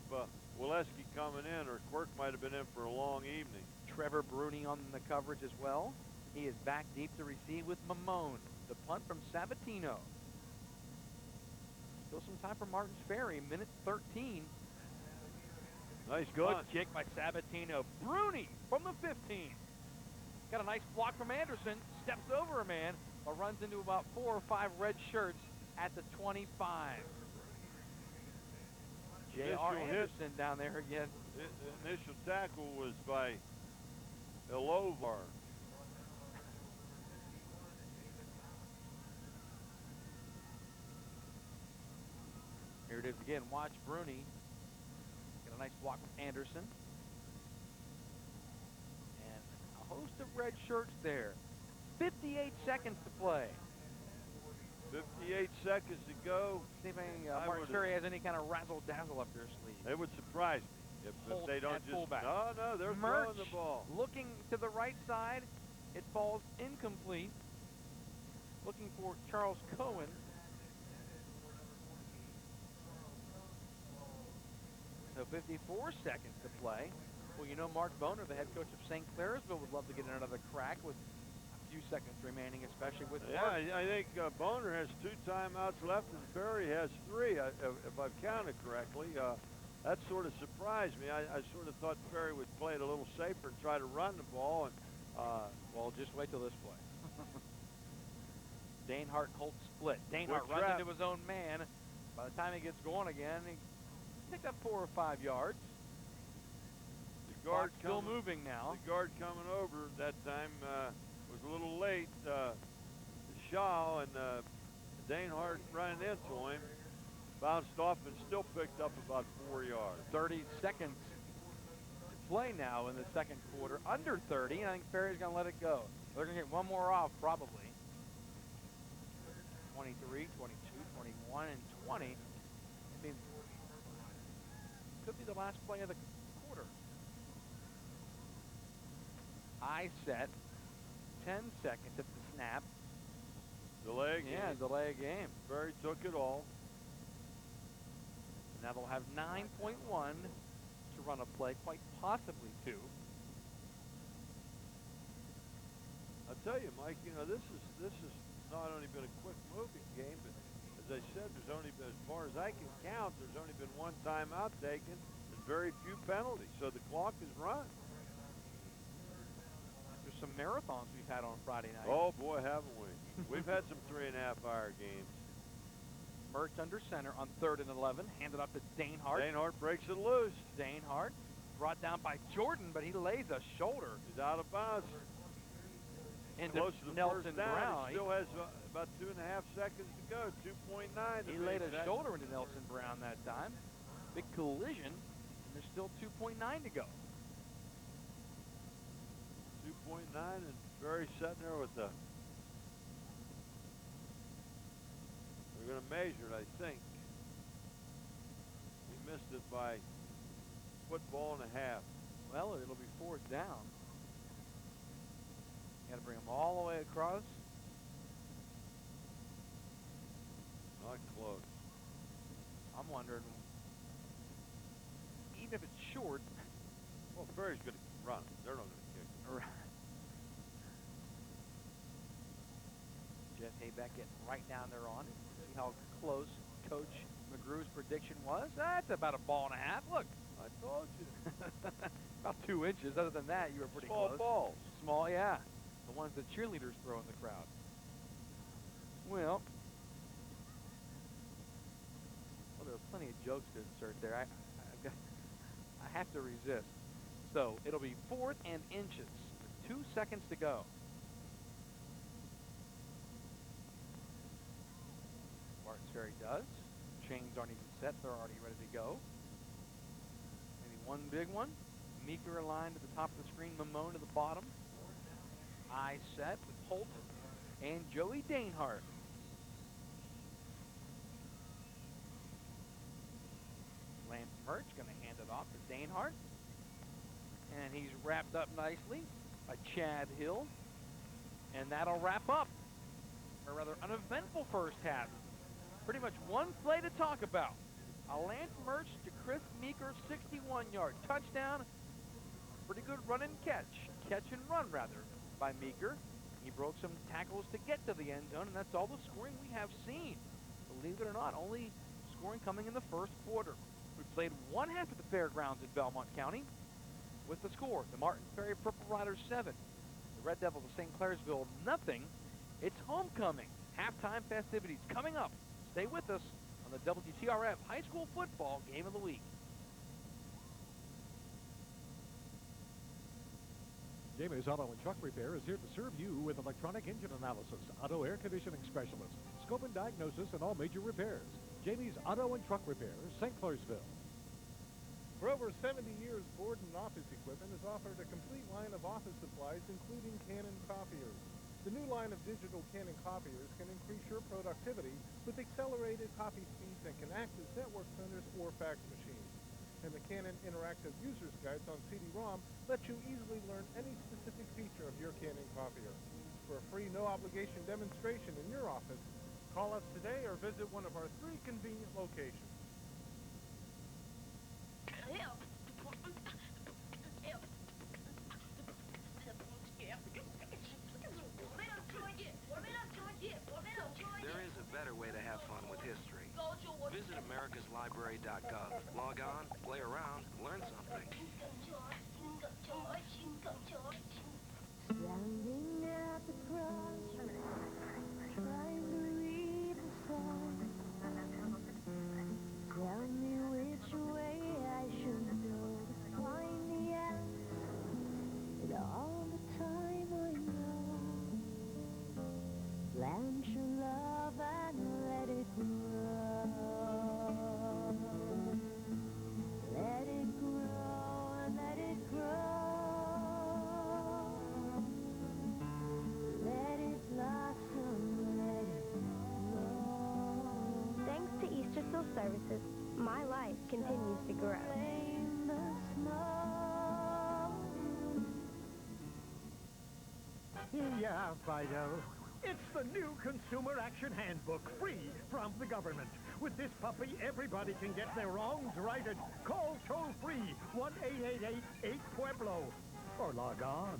Waleski coming in, or Quirk might have been in for a long evening. Trevor Bruni on the coverage as well. He is back deep to receive with Mamone. The punt from Sabatino. Still some time for Martin's Ferry. Minute 13. Nice Good punt. kick by Sabatino. Bruni from the 15. Got a nice block from Anderson. Steps over a man, but runs into about 4 or 5 red shirts at the 25. J.R. Anderson down there again. The initial tackle was by Elovar. Here it is again. Watch Bruni. Got a nice block from Anderson. And a host of red shirts there. 58 seconds to play. 58 seconds to go. See if Martin Ferry has any kind of razzle-dazzle up their sleeve. It would surprise me if they don't just... Fullback. No, they're Murch throwing the ball. looking to the right side. It falls incomplete. Looking for Charles Cohen. So 54 seconds to play. Well, you know Mark Boner, the head coach of St. Clairsville, would love to get another crack with a few seconds remaining, especially with Mark. Yeah, I think Boner has 2 timeouts left and Ferry has 3, if I've counted correctly. That sort of surprised me. I sort of thought Ferry would play it a little safer and try to run the ball. And well, just wait till this play. Danehart Holt split. Danehart runs into his own man. By the time he gets going again, he picked up 4 or 5 yards. The guard still moving now. The guard coming over that time was a little late. Shaw and Danehart running into him. Bounced off and still picked up about 4 yards. 30 seconds to play now in the second quarter. Under 30, and I think Ferry's going to let it go. They're going to get one more off, probably. 23, 22, 21, and 20. I mean, could be the last play of the quarter. I set 10 seconds at the snap. Delay a game. Yeah, delay a game. Ferry took it all. Now they'll have 9.1 to run a play, quite possibly 2. I'll tell you, Mike, you know, this is not only been a quick moving game, but as I said, there's only been, as far as I can count, there's only been 1 timeout taken and very few penalties, so the clock is run. There's some marathons we've had on Friday night. Oh boy, haven't we? We've had some 3.5-hour games. Murch under center on 3rd and 11, handed up to Danehart. Danehart breaks it loose. Danehart brought down by Jordan, but he lays a shoulder. He's out of bounds. Into Close to the Nelson first down. Brown. He still has about 2.5 seconds to go. 2.9. He laid a shoulder into Nelson Brown that time. Big collision, and there's still 2.9 to go. 2.9, and Ferry sitting there with the... They're going to measure it, I think. He missed it by football and a half. Well, it'll be 4th down. Got to bring them all the way across. Not close. I'm wondering, even if it's short. Well, Ferry's going to run. They're not going to kick it. Right. Jeff Hayback getting right down there on it. See how close Coach McGrew's prediction was? That's about a ball and a half. Look. I told you. About 2 inches. Other than that, you were pretty Small close. balls. Small, yeah. The ones that cheerleaders throw in the crowd. Well, there are plenty of jokes to insert there. I have to resist. So it'll be 4th and inches. 2 seconds to go. Martin's Ferry does. Chains aren't even set. They're already ready to go. One big one. Meeker aligned at the top of the screen, Mamone to the bottom. I set with Holt and Joey Danehart. Lance Merch going to hand it off to Danehart. And he's wrapped up nicely by Chad Hill. And that'll wrap up a rather uneventful first half. Pretty much one play to talk about. A Lance Merch to Chris Meeker 61-yard touchdown. Pretty good run and catch and run rather, by Meeker. He broke some tackles to get to the end zone, and that's all the scoring we have seen. Believe it or not, only scoring coming in the first quarter. We played one half at the fairgrounds in Belmont County with the score. The Martins Ferry Purple Riders 7. The Red Devils of St. Clairsville nothing. It's homecoming. Halftime festivities coming up. Stay with us on the WTRF High School Football Game of the Week. Jamie's Auto and Truck Repair is here to serve you with electronic engine analysis, auto air conditioning specialist, scope and diagnosis, and all major repairs. Jamie's Auto and Truck Repair, St. Clairsville. For over 70 years, Board and Office Equipment has offered a complete line of office supplies, including Canon copiers. The new line of digital Canon copiers can increase your productivity with accelerated copy speeds and can act as network printers or fax machines. And the Canon Interactive User's Guides on CD-ROM let you easily learn any specific feature of your Canon copier. For a free, no-obligation demonstration in your office, call us today or visit one of our 3 convenient locations. There is a better way to have fun with history. Visit americaslibrary.gov. Log on, play around, learn something. Standing at the crossroads, trying to read the sign. Tell me which way I should go to find the answer. And all the time I know, plant your love and let it grow. Let it grow and let it grow. Let it blossom, let it grow. Thanks to Easterville Services, my life continues to grow. In the snow. Yeah, Fido. It's the new Consumer Action Handbook, free from the government. With this puppy, everybody can get their wrongs righted. Call toll-free 1-888-8-PUEBLO or log on.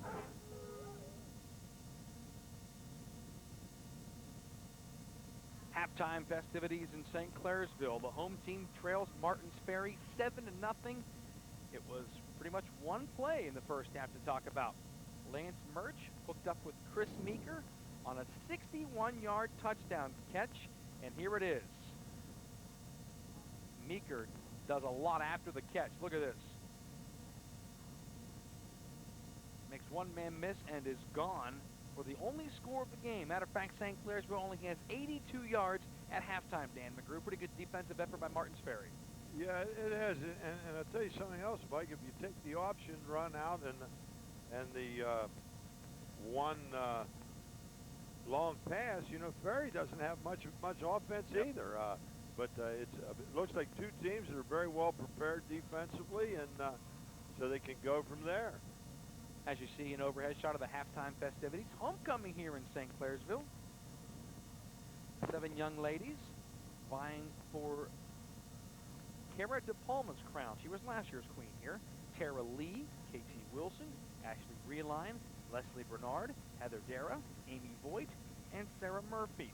Halftime festivities in St. Clairsville. The home team trails Martins Ferry 7-0. It was pretty much one play in the first half to talk about. Lance Merch hooked up with Chris Meeker on a 61-yard touchdown catch, and here it is. Meeker does a lot after the catch. Look at this. Makes one man miss and is gone for the only score of the game. Matter of fact, St. Clairsville only has 82 yards at halftime, Dan McGrew. Pretty good defensive effort by Martins Ferry. Yeah, it has, and I'll tell you something else, Mike. If you take the option run out and the one long pass, you know, Ferry doesn't have much offense either. But it looks like 2 teams that are very well prepared defensively, and so they can go from there. As you see, an overhead shot of the halftime festivities. Homecoming here in St. Clairsville. 7 young ladies vying for Cara DePalma's crown. She was last year's queen here. Tara Lee, KT Wilson, Ashley Reline, Leslie Bernard, Heather Dara, Amy Voigt, and Sarah Murphy.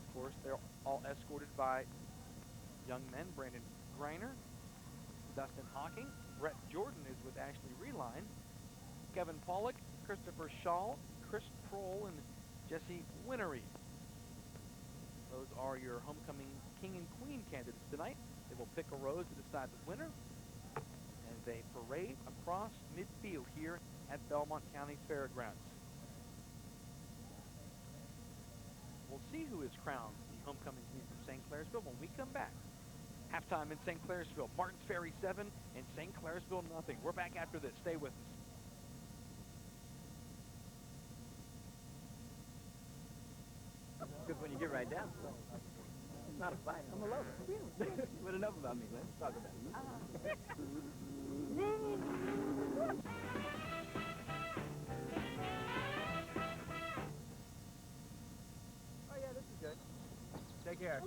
Of course, they're all escorted by young men. Brandon Greiner, Dustin Hawking, Brett Jordan is with Ashley Reline, Kevin Pollock, Christopher Shaw, Chris Prohl, and Jesse Winnery. Those are your homecoming king and queen candidates tonight. They will pick a rose to decide the winner, and they parade across midfield here at Belmont County Fairgrounds. We'll see who is crowned the homecoming queen from St. Clairsville when we come back. Halftime in St. Clairsville. Martins Ferry 7 and St. Clairsville nothing. We're back after this. Stay with us. Because when you get right down to it, it's not a fight. I'm a lover. But enough about me. Let's talk about you. Oh, yeah, this is good. Take care.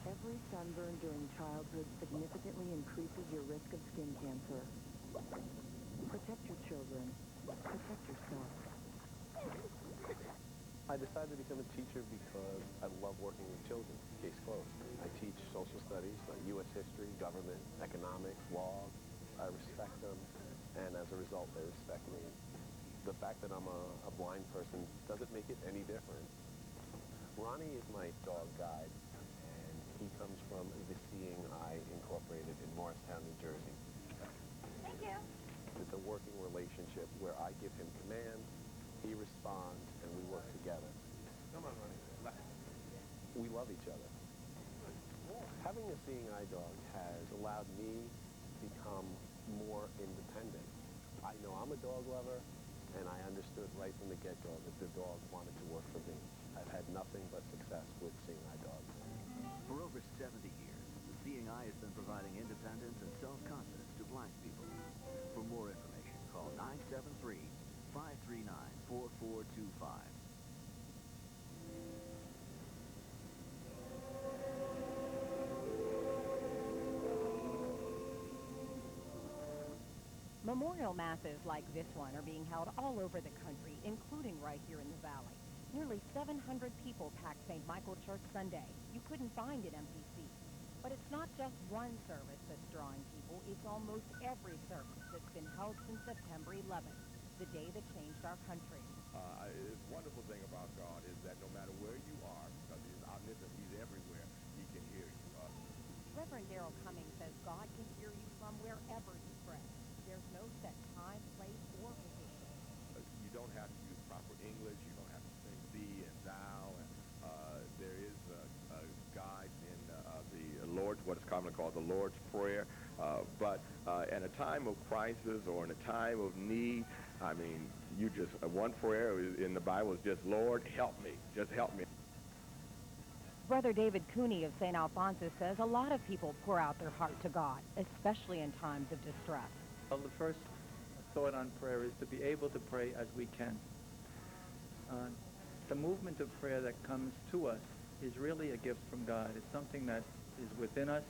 Every sunburn during childhood significantly increases your risk of skin cancer. Protect your children. Protect yourself. I decided to become a teacher because I love working with children. Case closed. I teach social studies, U.S. history, government, economics, law. I respect them, and as a result, they respect me. The fact that I'm a blind person doesn't make it any different. Ronnie is my dog guide. He comes from the Seeing Eye Incorporated in Morristown, New Jersey. Thank you. It's a working relationship where I give him command, he responds, and we work together. Come on, Ronnie. We love each other. Having a Seeing Eye dog has allowed me to become more independent. I know I'm a dog lover, and I understood right from the get-go that the dog wanted to work for me. I've had nothing but success with Seeing Eye dogs. For over 70 years, the Seeing Eye has been providing independence and self-confidence to blind people. For more information, call 973-539-4425. Memorial masses like this one are being held all over the country, including right here in the valley. Nearly 700 people packed St. Michael Church Sunday. You couldn't find an empty seat. But it's not just one service that's drawing people. It's almost every service that's been held since September 11th, the day that changed our country. The wonderful thing about God is that no matter where you are, because He's omniscient, He's everywhere, He can hear you. Reverend Darrell Cummings says God can hear you from wherever you pray. There's no set time, place, or position. You don't have to use proper English. You don't have to sing thee and thou. And there is a guide in the Lord's, what is commonly called the Lord's Prayer. But in a time of crisis or in a time of need, I mean, you just, one prayer in the Bible is just, Lord, help me. Just help me. Brother David Cooney of St. Alphonsus says a lot of people pour out their heart to God, especially in times of distress. Well, the first thought on prayer is to be able to pray as we can. The movement of prayer that comes to us is really a gift from God. It's something that is within us,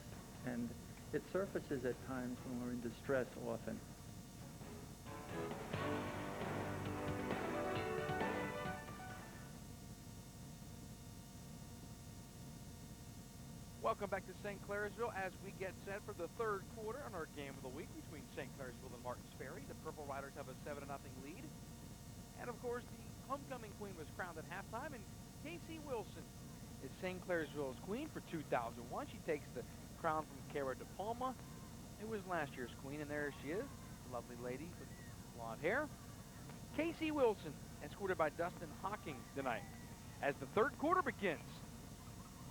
and it surfaces at times when we're in distress often. Welcome back to St. Clairsville as we get set for the third quarter on our game of the week between St. Clairsville and Martins Ferry. The Purple Riders have a 7-0 lead. And, of course, the homecoming queen was crowned at halftime, and Casey Wilson is St. Clairsville's queen for 2001. She takes the crown from Cara De Palma, who was last year's queen, and there she is, lovely lady with blonde hair. Casey Wilson, escorted by Dustin Hawking tonight as the third quarter begins.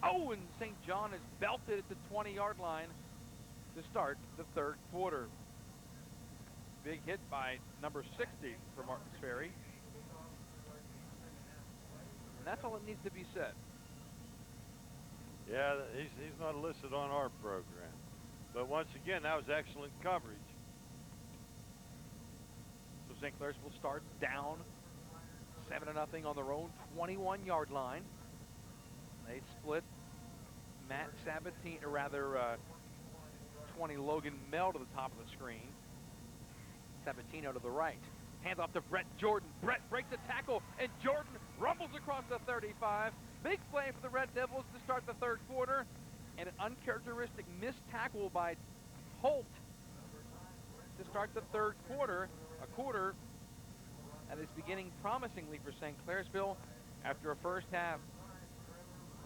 Oh, and St. John is belted at the 20-yard line to start the third quarter. Big hit by number 60 for Martins Ferry. And that's all that needs to be said. Yeah, he's not listed on our program. But once again, that was excellent coverage. So St. Clairsville starts down 7-0 on their own 21-yard line. They split Matt Sabatino, or rather 20 Logan Mell to the top of the screen. Sabatino to the right. Hands off to Brett Jordan. Brett breaks a tackle, and Jordan rumbles across the 35. Big play for the Red Devils to start the third quarter. And an uncharacteristic missed tackle by Holt to start the third quarter. A quarter that is beginning promisingly for St. Clairsville after a first half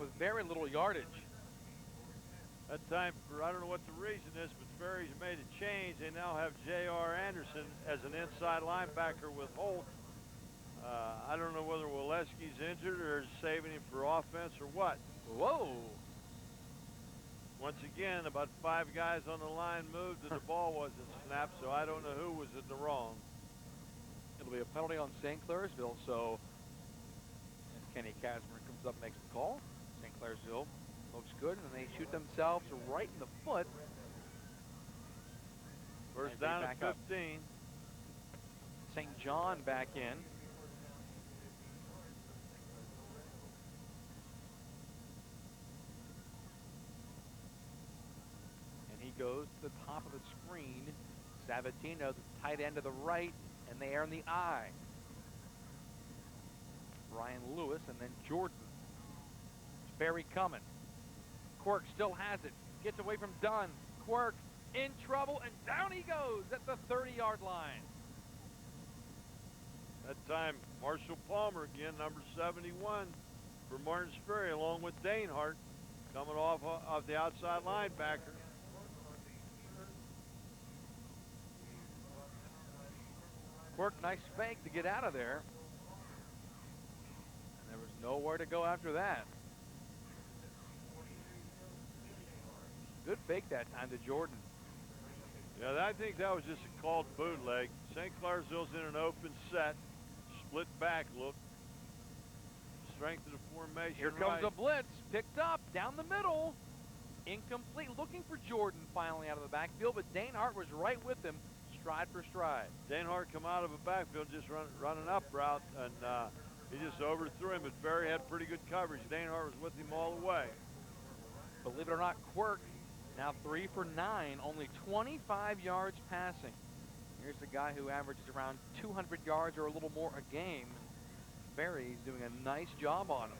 with very little yardage. That time, for I don't know what the reason is, but Ferry's made a change. They now have J.R. Anderson as an inside linebacker with Holt. I don't know whether Waleski's injured or saving him for offense or what. Whoa. Once again, about 5 guys on the line moved and the ball wasn't snapped, so I don't know who was in the wrong. It'll be a penalty on St. Clairsville, so as Kenny Kazmer comes up and makes the call, St. Clairsville looks good, and they shoot themselves right in the foot. First down at 15. St. John back in. And he goes to the top of the screen. Sabatino, the tight end to the right, and they are in the eye. Brian Lewis, and then Jordan. Ferry coming. Quirk still has it. Gets away from Dunn. Quirk in trouble, and down he goes at the 30-yard line. That time, Marshall Palmer again, number 71 for Martins Ferry, along with Dane Hart, coming off of the outside linebacker. Quirk, nice fake to get out of there. And there was nowhere to go after that. Good fake that time to Jordan. Yeah, I think that was just a called bootleg. St. Clairsville's in an open set, split back look. Strength of the formation. Here comes a blitz, picked up down the middle. Incomplete, looking for Jordan finally out of the backfield, but Dane Hart was right with him, stride for stride. Dane Hart come out of a backfield, just running up route, and he just overthrew him, but Ferry had pretty good coverage. Dane Hart was with him all the way. Believe it or not, Quirk now 3 for 9, only 25 yards passing. Here's the guy who averages around 200 yards or a little more a game. Ferry's doing a nice job on him.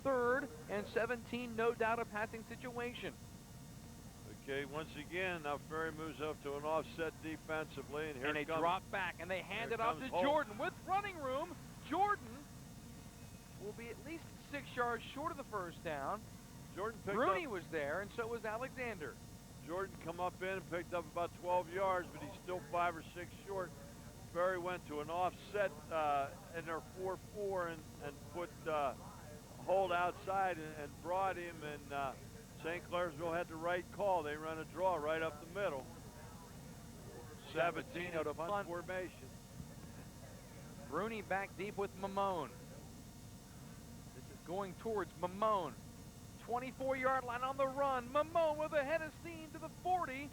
3rd and 17, no doubt a passing situation. Okay, once again, now Ferry moves up to an offset defensively, and here they comes, drop back, and they hand it off to Holt. Jordan with running room. Jordan will be at least 6 yards short of the first down. Jordan picked Rooney up, was there, and so was Alexander. Jordan come up in and picked up about 12 yards, but he's still 5 or 6 short. Ferry went to an offset in their 4-4 and put Holt outside and brought him, and St. Clairsville had the right call. They run a draw right up the middle. Sabatino to punt formation. Rooney back deep with Mamone. This is going towards Mamone. 24-yard line on the run. Mamone with a head of steam to the 40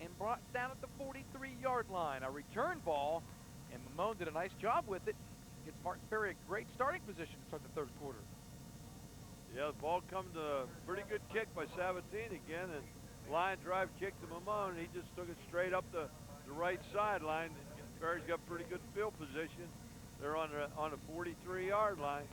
and brought down at the 43-yard line. A return ball, and Mamone did a nice job with it. Gets Martin Ferry a great starting position to start the third quarter. Yeah, the ball come to a pretty good kick by Sabatini again, and line drive kick to Mamone, and he just took it straight up the right sideline. Ferry's got pretty good field position. They're on the 43-yard line.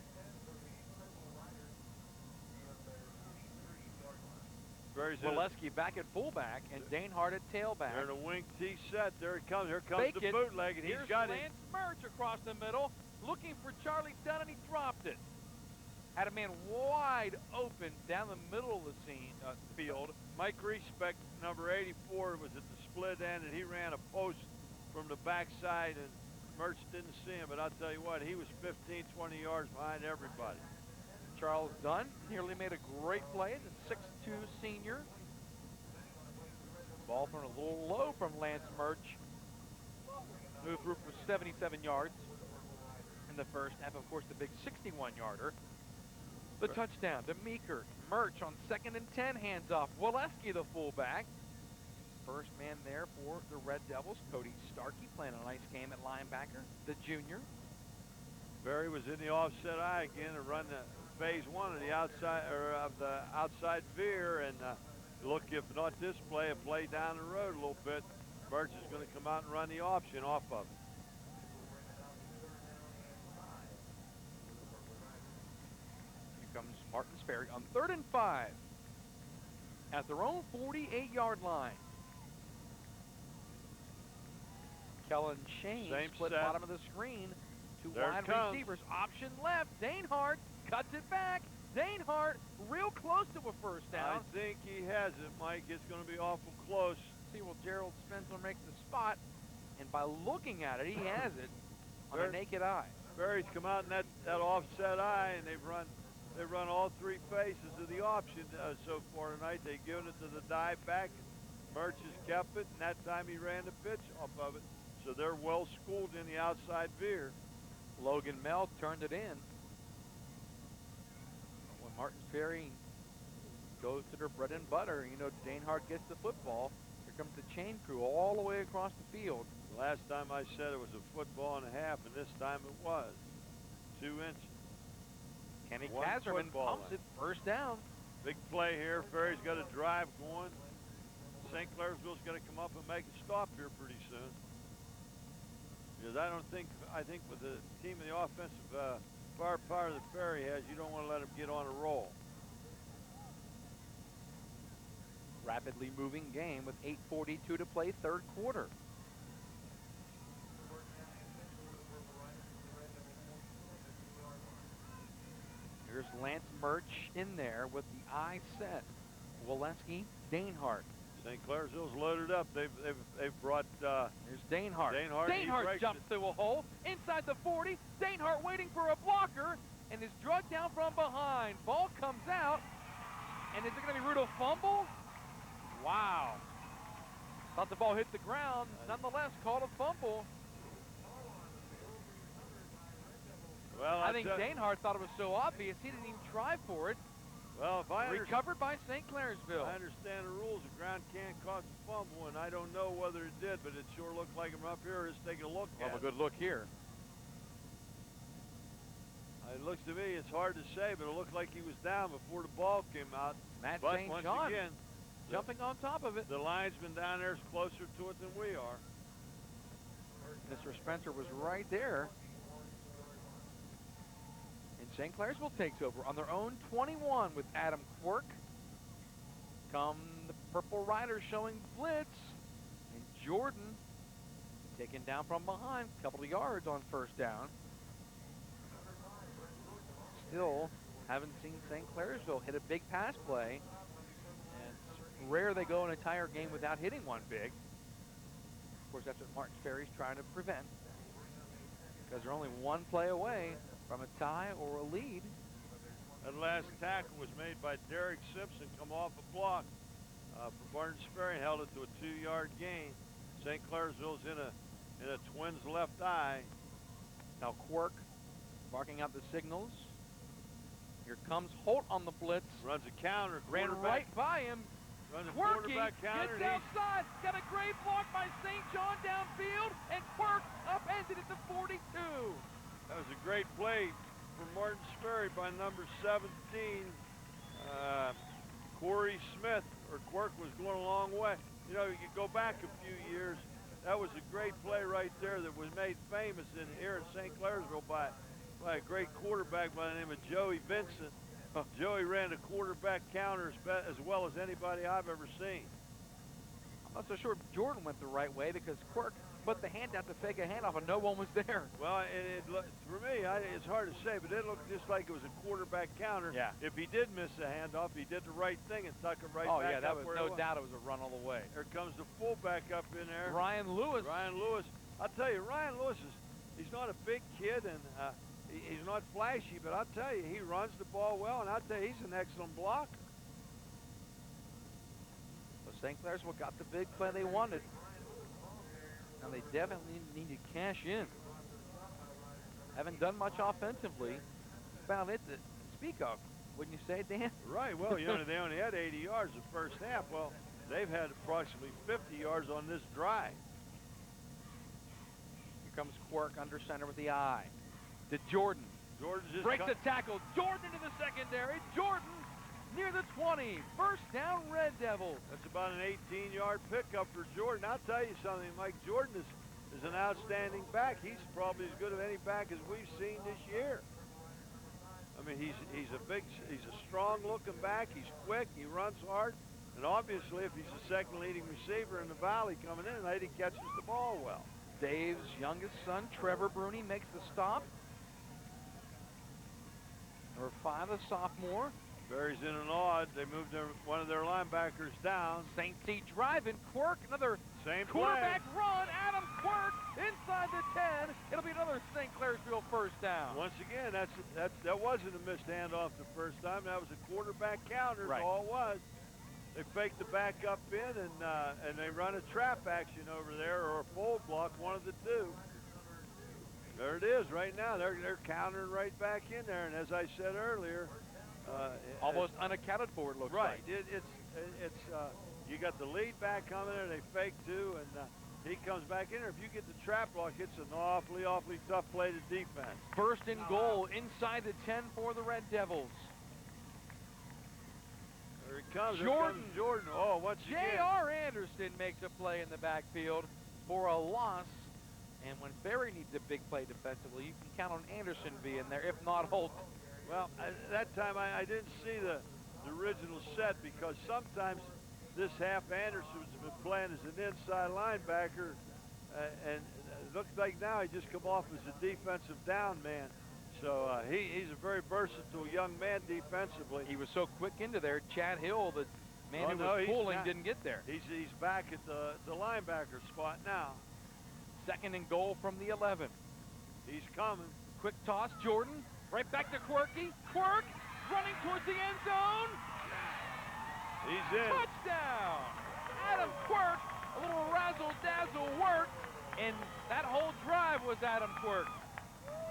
Waleski back at fullback and Dane Hart at tailback. They're in a wing T set. There it comes. Here comes Fake the it. bootleg, and he's got it. Lance Murch across the middle, looking for Charlie Dunn, and he dropped it. Had a man wide open down the middle of the field. Mike Respect, number 84, was at the split end, and he ran a post from the backside, and Murch didn't see him. But I'll tell you what, he was 15, 20 yards behind everybody. Charles Dunn nearly made a great play, the 6'2 senior. Ball thrown a little low from Lance Murch. Moved through for 77 yards in the first half. Of course, the big 61-yarder. The touchdown to Meeker. Murch on 2nd and 10, hands off. Waleski, the fullback. First man there for the Red Devils. Cody Starkey playing a nice game at linebacker, the junior. Ferry was in the offset eye again and run the phase 1 of the outside outside veer, and look, if not this play, a play down the road a little bit, Murch is going to come out and run the option off of it. Here comes Martins Ferry on 3rd and 5 at their own 48-yard line. Kellen Shane split bottom of the screen. Two wide receivers. Option left. Danehart cuts it back. Danehart real close to a first down. I think he has it, Mike. It's going to be awful close. See, will Gerald Spencer make the spot? And by looking at it, he has it on a naked eye. Ferry's come out in that offset eye, and they've run all three faces of the option so far tonight. They've given it to the dive back. Murch has kept it, and that time he ran the pitch off of it. So they're well schooled in the outside veer. Logan Mel turned it in. When Martins Ferry goes to their bread and butter, you know, Danehart gets the football. Here comes the chain crew all the way across the field. Last time I said it was a football and a half, and this time it was 2 inches. Kenny Kazerman pumps it, first down. Big play here. Ferry's got a drive going. St. Clairsville's got to come up and make a stop here pretty soon. Because I think with the team in the offensive firepower that Ferry has, you don't want to let him get on a roll. Rapidly moving game with 8:42 to play, third quarter. Here's Lance Murch in there with the eye set. Walensky, Danehart. St. Clairsville's loaded up. They've brought. Here's Danehart. Danehart jumps through a hole inside the 40. Danehart waiting for a blocker and is drugged down from behind. Ball comes out, and is it going to be Rudo fumble? Wow. Thought the ball hit the ground. Nonetheless, called a fumble. Well, I think Danehart thought it was so obvious he didn't even try for it. Well, if I recovered by St. Clairsville. I understand the rules. The ground can't cause a fumble, and I don't know whether it did, but it sure looked like him up here. Just taking a look at it. Have a good look here. It looks to me, it's hard to say, but it looked like he was down before the ball came out. Matt but St. once John again, jumping on top of it. The linesman down there is closer to it than we are. Mr. Spencer was right there. And St. Clairsville takes over on their own 21 with Adam Quirk. Come the Purple Riders showing blitz. And Jordan taken down from behind, a couple of yards on first down. Still haven't seen St. Clairsville hit a big pass play. And it's rare they go an entire game without hitting one big. Of course, that's what Martins Ferry's trying to prevent, because they're only one play away from a tie or a lead. That last tackle was made by Derek Simpson, come off a block for Martins Ferry, held it to a 2-yard gain. St. Clairsville's in a Twins left eye. Now Quirk marking out the signals. Here comes Holt on the blitz. Runs a counter. Ran right by him. Quirky gets outside. Got a great block by St. John downfield, and Quirk upended at the 42. That was a great play for Martins Ferry by number 17, Corey Smith. Or Quirk was going a long way. You know, you could go back a few years. That was a great play right there that was made famous in here at St. Clairsville by a great quarterback by the name of Joey Vincent. Joey ran the quarterback counter as well as anybody I've ever seen. I'm not so sure if Jordan went the right way, because Quirk put the hand out to fake a handoff and no one was there. Well, for me, it's hard to say, but it looked just like it was a quarterback counter. Yeah. If he did miss a handoff, he did the right thing and stuck it right back. Oh, yeah, that up was where no doubt it was a run all the way. There comes the fullback up in there. Ryan Lewis. Ryan Lewis. I'll tell you, Ryan Lewis he's not a big kid, and he's not flashy, but I'll tell you, he runs the ball well, and I'll tell you, he's an excellent blocker. Well, St. Clairsville got the big play they wanted. Now they definitely need to cash in. Haven't done much offensively. About it to speak of, wouldn't you say, Dan? Right. Well, you know, they only had 80 yards the first half. Well, they've had approximately 50 yards on this drive. Here comes Quirk under center with the eye. To Jordan. Jordan just breaks the tackle. Jordan into the secondary. Jordan near the 20. First down, Red Devils. That's about an 18-yard pickup for Jordan. I'll tell you something, Mike. Jordan is an outstanding back. He's probably as good of any back as we've seen this year. I I mean, he's a strong-looking back. He's quick. He runs hard. And obviously, if he's the second leading receiver in the Valley coming in, he catches the ball well. Dave's youngest son, Trevor Bruni, makes the stop. Number 5, a sophomore. Ferry's in an odd. They moved one of their linebackers down. St. C driving. Quirk, another same quarterback play. run. Adam Quirk inside the 10. It'll be another St. Clairsville first down. Once again, that wasn't a missed handoff the first time. That was a quarterback counter. Right. That's all it was. They faked the back up in, and they run a trap action over there or a fold block, one of the two. There it is right now. They're countering right back in there. And as I said earlier, almost unaccounted for, it looks right. like. It's you got the lead back coming there. They fake too, and he comes back in there. If you get the trap block, it's an awfully tough play to defense. First and goal inside the 10 for the Red Devils. There he comes. Jordan. Here comes Jordan. Oh, once again. J.R. Anderson makes a play in the backfield for a loss. And when Ferry needs a big play defensively, you can count on Anderson being there, if not Holt. Well, that time I didn't see the original set because sometimes this half Anderson's been playing as an inside linebacker, and it looks like now he just come off as a defensive down man. So he's a very versatile young man defensively. He was so quick into there. Chad Hill, the man who was pulling, didn't get there. He's back at the linebacker spot now. Second and goal from the 11. He's coming. Quick toss, Jordan. Right back to Quirky. Quirk running towards the end zone. He's in. Touchdown! Adam Quirk, a little razzle-dazzle work, and that whole drive was Adam Quirk.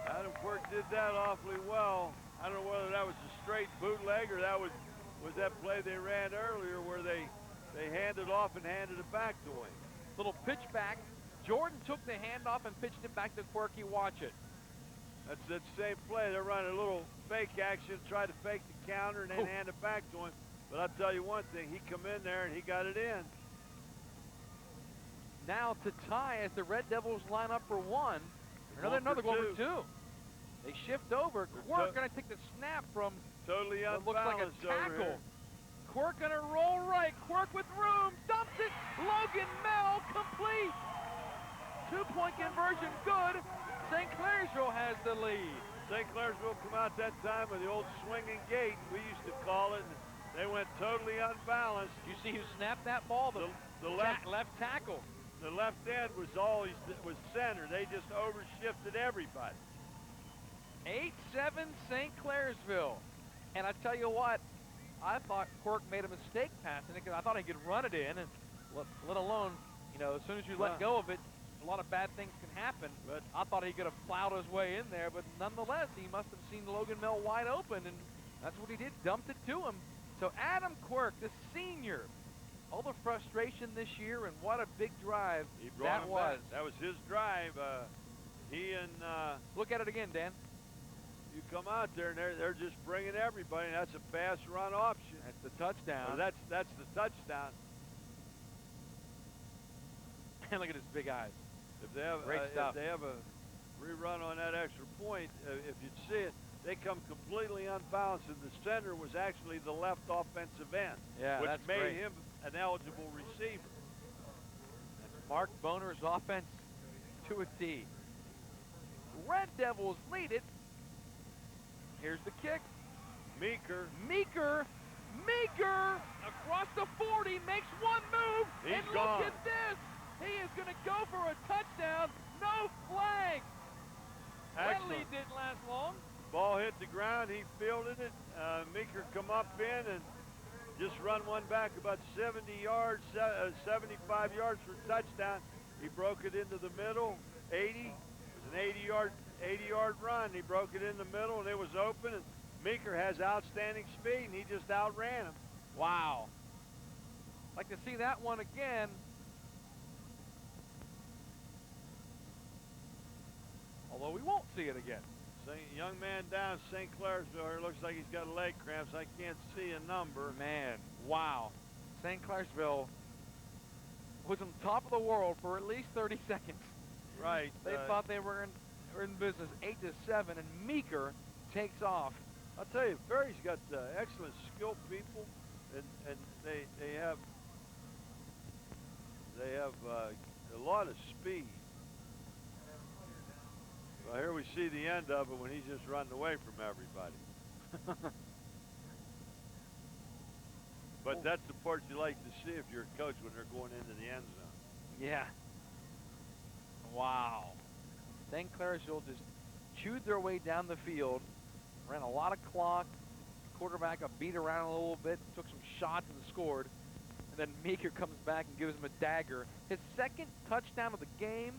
Adam Quirk did that awfully well. I don't know whether that was a straight bootleg or that was that play they ran earlier where they handed off and handed it back to him. Little pitch back. Jordan took the handoff and pitched it back to Quirky. Watch it. That's that same play. They're running a little fake action, try to fake the counter and then hand it back to him. But I'll tell you one thing, he come in there and he got it in. Now to tie as the Red Devils line up for one. Another goal for two. They shift over. Quirk gonna take the snap from totally unbalanced. Looks like a tackle. Quirk gonna roll right. Quirk with room. Dumps it. Logan Mel complete. 2-point conversion good. St. Clairsville has the lead. St. Clairsville come out that time with the old swinging gate, we used to call it. And they went totally unbalanced. You see who snapped that ball? The left tackle. The left end was always center. They just overshifted everybody. 8-7 St. Clairsville. And I tell you what, I thought Quirk made a mistake passing it because I thought he could run it in, and let alone, as soon as you let go of it, a lot of bad things can happen. But I thought he could have plowed his way in there, but nonetheless, he must have seen Logan Mel wide open, and that's what he did, dumped it to him. So Adam Quirk, the senior, all the frustration this year, and what a big drive that was. That was his drive. He and look at it again, Dan. You come out there and they're just bringing everybody. And that's a pass run option. That's the touchdown. Well, that's the touchdown. And look at his big eyes. If they have if they have a rerun on that extra point, if you'd see it, they come completely unbalanced, and the center was actually the left offensive end, which made him an eligible receiver. That's Mark Boner's offense to a T. Red Devils lead it. Here's the kick. Meeker across the 40, makes one move, and gone. Look at this. He is going to go for a touchdown. No flag. That lead didn't last long. Ball hit the ground. He fielded it. Meeker come up in and just run one back about 70 yards, 75 yards for a touchdown. He broke it into the middle, 80. It was an 80-yard run. He broke it in the middle, and it was open. And Meeker has outstanding speed, and he just outran him. Wow. Like to see that one again. Although we won't see it again. Young man down St. Clairsville here. Looks like he's got leg cramps. I can't see a number. Man, wow. St. Clairsville was on top of the world for at least 30 seconds. Right. They thought they were in business 8-7, and Meeker takes off I'll tell you, Ferry's got excellent skilled people, and they have a lot of speed. Well, here we see the end of it when he's just running away from everybody. But that's the part you like to see if you're a coach when they're going into the end zone. Yeah. Wow. St. Clairsville just chewed their way down the field, ran a lot of clock. Quarterback got beat around a little bit, took some shots and scored. And then Meeker comes back and gives him a dagger. His second touchdown of the game.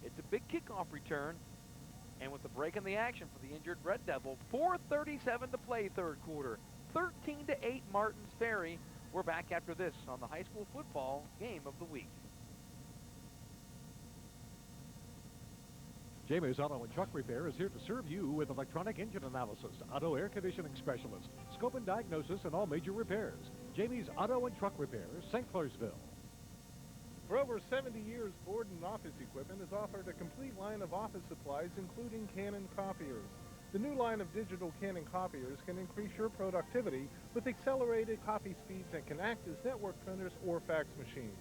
It's a big kickoff return. And with the break in the action for the injured Red Devil, 4:37 to play third quarter. 13-8 Martins Ferry. We're back after this on the high school football game of the week. Jamie's Auto and Truck Repair is here to serve you with electronic engine analysis, auto air conditioning specialist, scope and diagnosis, and all major repairs. Jamie's Auto and Truck Repair, St. Clairsville. For over 70 years, Borden Office Equipment has offered a complete line of office supplies, including Canon copiers. The new line of digital Canon copiers can increase your productivity with accelerated copy speeds and can act as network printers or fax machines.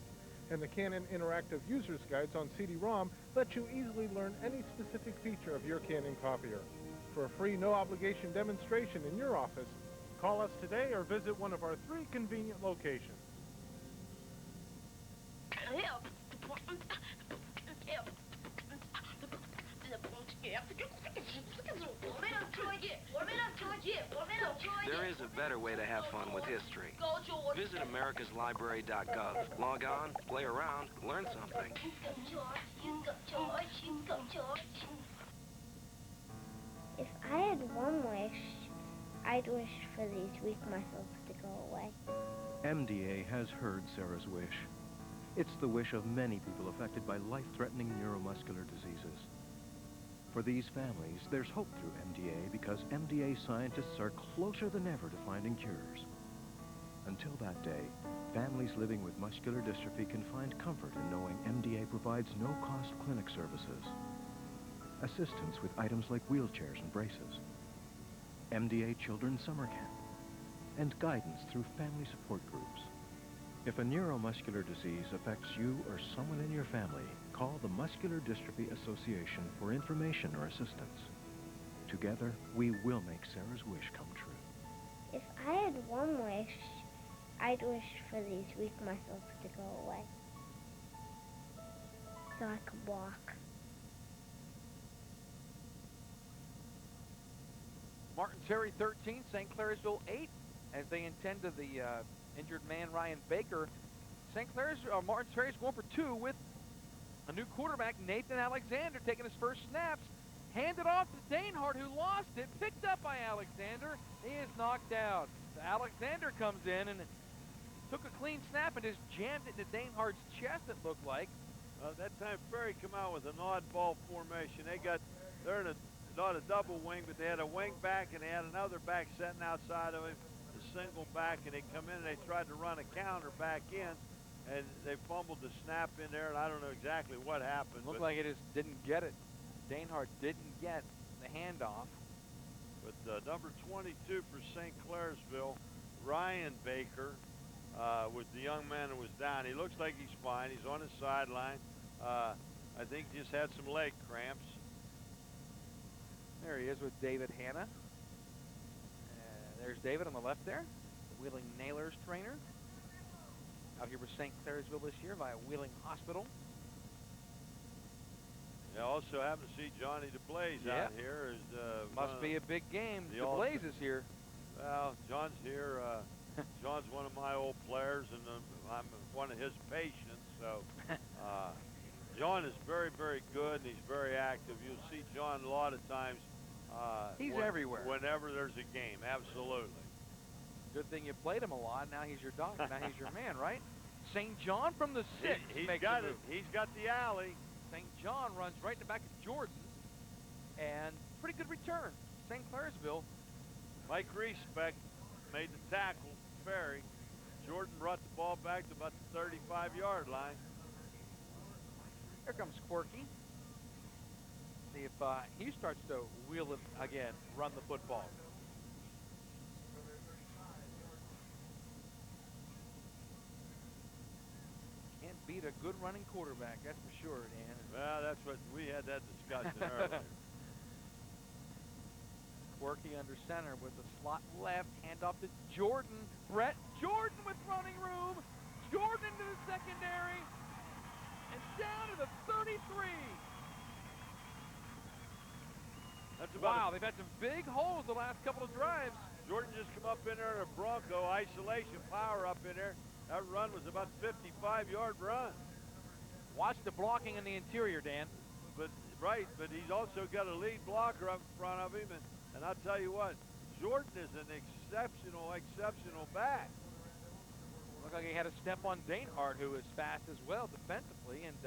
And the Canon Interactive User's Guides on CD-ROM let you easily learn any specific feature of your Canon copier. For a free, no-obligation demonstration in your office, call us today or visit one of our 3 convenient locations. There is a better way to have fun with history. Visit americaslibrary.gov. Log on, play around, learn something. If I had one wish, I'd wish for these weak muscles to go away. MDA has heard Sarah's wish. It's the wish of many people affected by life-threatening neuromuscular diseases. For these families, there's hope through MDA because MDA scientists are closer than ever to finding cures. Until that day, families living with muscular dystrophy can find comfort in knowing MDA provides no-cost clinic services, assistance with items like wheelchairs and braces, MDA Children's Summer Camp, and guidance through family support groups. If a neuromuscular disease affects you or someone in your family, call the Muscular Dystrophy Association for information or assistance. Together, we will make Sarah's wish come true. If I had one wish, I'd wish for these weak muscles to go away. So I could walk. Martins Ferry 13, St. Clairsville 8, as they intend to the injured man Ryan Baker. Martins Ferry's going for 2 with a new quarterback, Nathan Alexander, taking his first snaps. Handed off to Danehart, who lost it. Picked up by Alexander. He is knocked out. So Alexander comes in and took a clean snap and just jammed it into Danehart's chest, it looked like. That time Ferry come out with an oddball formation. They're in not a double wing, but they had a wing back and they had another back sitting outside of him, a single back, and they come in and they tried to run a counter back in, and they fumbled the snap in there, and I don't know exactly what happened. Looked like it just didn't get it. Danehart didn't get the handoff. But number 22 for St. Clairsville, Ryan Baker, was the young man who was down. He looks like he's fine. He's on the sideline. I think he just had some leg cramps. There he is with David Hanna. There's David on the left there, the Wheeling Nailers trainer. Out here with St. Clairsville this year via Wheeling Hospital. Yeah, also happen to see Johnny DeBlaze out here. Must be a big game. DeBlaze is here. Well, John's here. John's one of my old players, and I'm one of his patients. So John is very, very good, and he's very active. You'll see John a lot of times. He's everywhere. Whenever there's a game, absolutely. Good thing you played him a lot. Now he's your doctor. Now he's your man, right? St. John from the 6. He's got it. He's got the alley. St. John runs right in the back of Jordan's, and pretty good return. St. Clairsville. Mike Reespect made the tackle, Ferry. Jordan brought the ball back to about the 35-yard line. Here comes Quirky. See if he starts to wheel it again, run the football. beat a good running quarterback, that's for sure, Dan. Well, that's what we had that discussion earlier. Quirky under center with the slot left, handoff to Jordan. Brett Jordan with running room. Jordan to the secondary. And down to the 33. That's about wow, they've had some big holes the last couple of drives. Jordan just come up in there in a Bronco isolation power up in there. That run was about 55-yard run. Watch the blocking in the interior, Dan. But he's also got a lead blocker up in front of him, and I'll tell you what, Jordan is an exceptional back. Looked like he had a step on Dainhart, who is fast as well defensively, and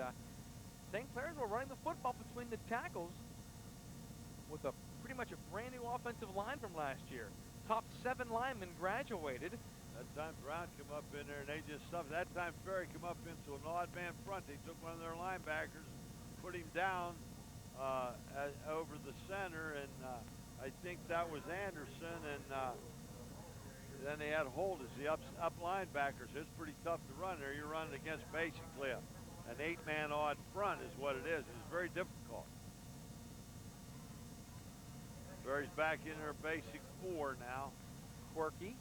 St. Clairsville running the football between the tackles with pretty much a brand new offensive line from last year. Top 7 linemen graduated. That time Brown come up in there and they just stuffed. That time Ferry come up into an odd man front. They took one of their linebackers, put him down over the center, and I think that was Anderson, and then they had Holt as the up linebackers. It's pretty tough to run there. You're running against basically an 8-man odd front is what it is. It's very difficult. Ferry's back in their basic 4 now. Quirky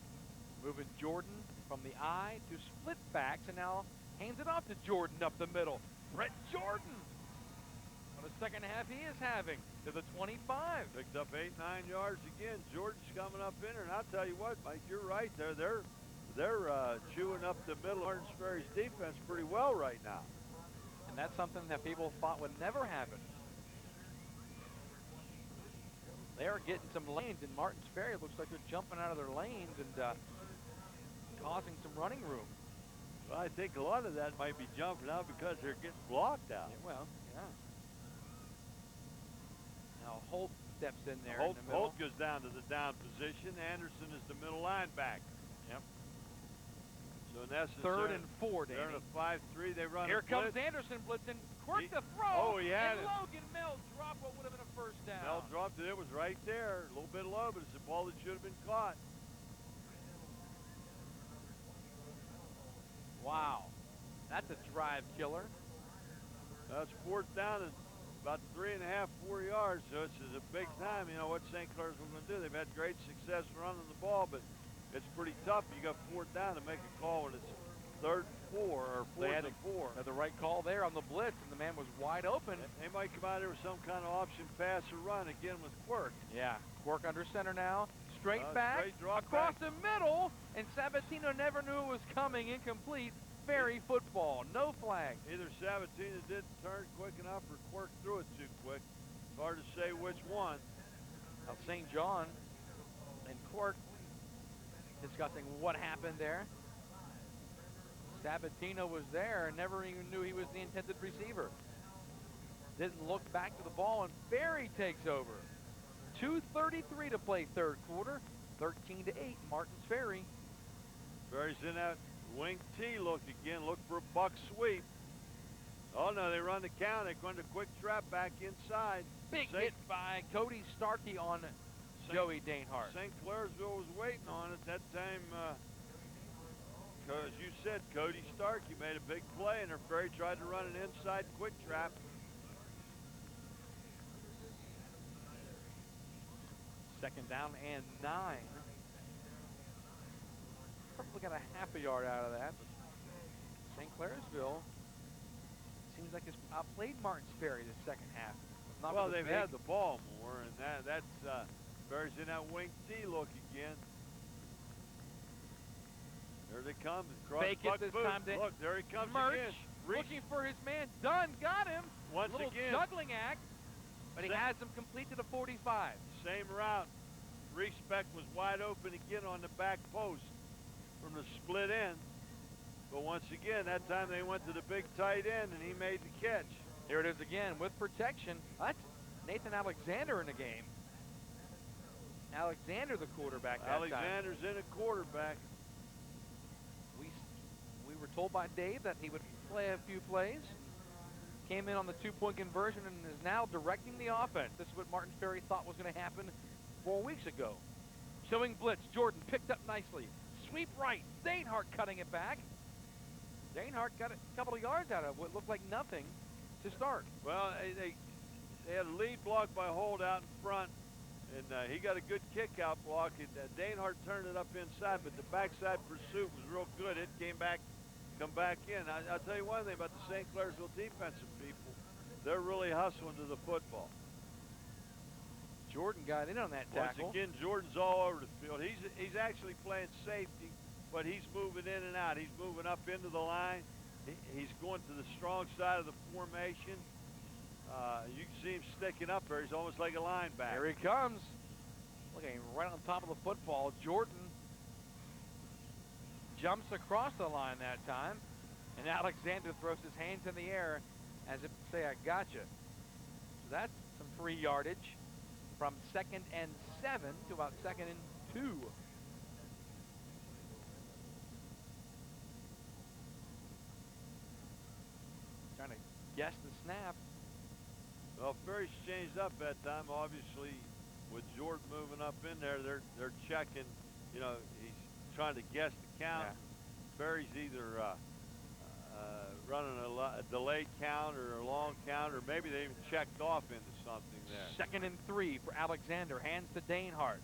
moving Jordan from the I to split backs, and now hands it off to Jordan up the middle. Brett Jordan. What a second half he is having to the 25. Picked up 8-9 yards again. Jordan's coming up in there, and I'll tell you what, Mike, you're right there. They're chewing up the middle of Martins Ferry's defense pretty well right now. And that's something that people thought would never happen. They are getting some lanes, and Martins Ferry looks like they're jumping out of their lanes and causing some running room. Well, I think a lot of that might be jumping out because they're getting blocked out. Yeah, well, yeah. Now Holt steps in there. Holt goes down to the down position. Anderson is the middle linebacker. Yep. So in essence, 3rd and 4, Danny. They're in a 5-3. They run Here a blitz. comes Anderson blitzing. Quirk the throw. Oh, he had and it. Logan Mel dropped what would have been a first down. Mel dropped it. It was right there. A little bit low, but it's a ball that should have been caught. Wow. That's a drive killer. That's 4th down and about 3.5, 4 yards. So this is a big time. You know what St. Clairsville going to do. They've had great success running the ball, but it's pretty tough. You got 4th down to make a call when it's 3rd and 4 or 4th and 4. Had the right call there on the blitz, and the man was wide open. They might come out there with some kind of option pass or run again with Quirk. Yeah, Quirk under center now. Straight back, straight drop across back. the middle, and Sabatino never knew it was coming. Incomplete. Ferry football, no flag. Either Sabatino didn't turn quick enough or Quirk threw it too quick. It's hard to say which one. Now St. John and Quirk discussing what happened there. Sabatino was there and never even knew he was the intended receiver. Didn't look back to the ball, and Ferry takes over. 2:33 to play 3rd quarter. 13-8, Martins Ferry. Ferry's in that wing T look again. Look for a buck sweep. Oh, no, they run the count. They're going to quick trap back inside. Big hit by Cody Starkey on Joey Dainhart. St. Clairsville was waiting on it that time. As you said, Cody Starkey made a big play, and their Ferry tried to run an inside quick trap. Second down and 9. Probably got a half a yard out of that. But St. Clairsville seems like it's outplayed Martins Ferry the second half. Not Well, they've had the ball more, and that's Ferry's in that wing T look again. There they come. Fake it this time to Look, there he comes Murch, again. looking for his man. Dunn got him. Once Little again. juggling act, but he has him complete to the 45. Same route. Respect was wide open again on the back post from the split end. But once again, that time they went to the big tight end, and he made the catch. Here it is again with protection. That's Nathan Alexander in the game. Alexander, the quarterback that Alexander's in a quarterback. We were told by Dave that he would play a few plays. Came in on the 2-point conversion and is now directing the offense. This is what Martins Ferry thought was going to happen 4 weeks ago. Showing blitz. Jordan picked up nicely. Sweep right. Dainhart cutting it back. Danehart got a couple of yards out of what looked like nothing to start. Well, they had a lead block by Holt out in front, and he got a good kick-out block. And Danehart turned it up inside, but the backside pursuit was real good. It come back in. I'll tell you one thing about the St. Clairsville defensive people. They're really hustling to the football. Jordan got in on that tackle. Once again, Jordan's all over the field. He's actually playing safety, but he's moving in and out. He's moving up into the line. He's going to the strong side of the formation. You can see him sticking up there. He's almost like a linebacker. Here he comes. Looking right on top of the football. Jordan jumps across the line that time, and Alexander throws his hands in the air as if to say, I gotcha. So that's some free yardage from 2nd and 7 to about 2nd and 2. Trying to guess the snap. Well, Ferry's changed up that time. Obviously, with Jordan moving up in there, they're checking. You know, he's trying to guess the count. Yeah. Ferry's either running a delayed count or a long count, or maybe they even checked off into something there. 2nd and 3 for Alexander. Hands to Danehart.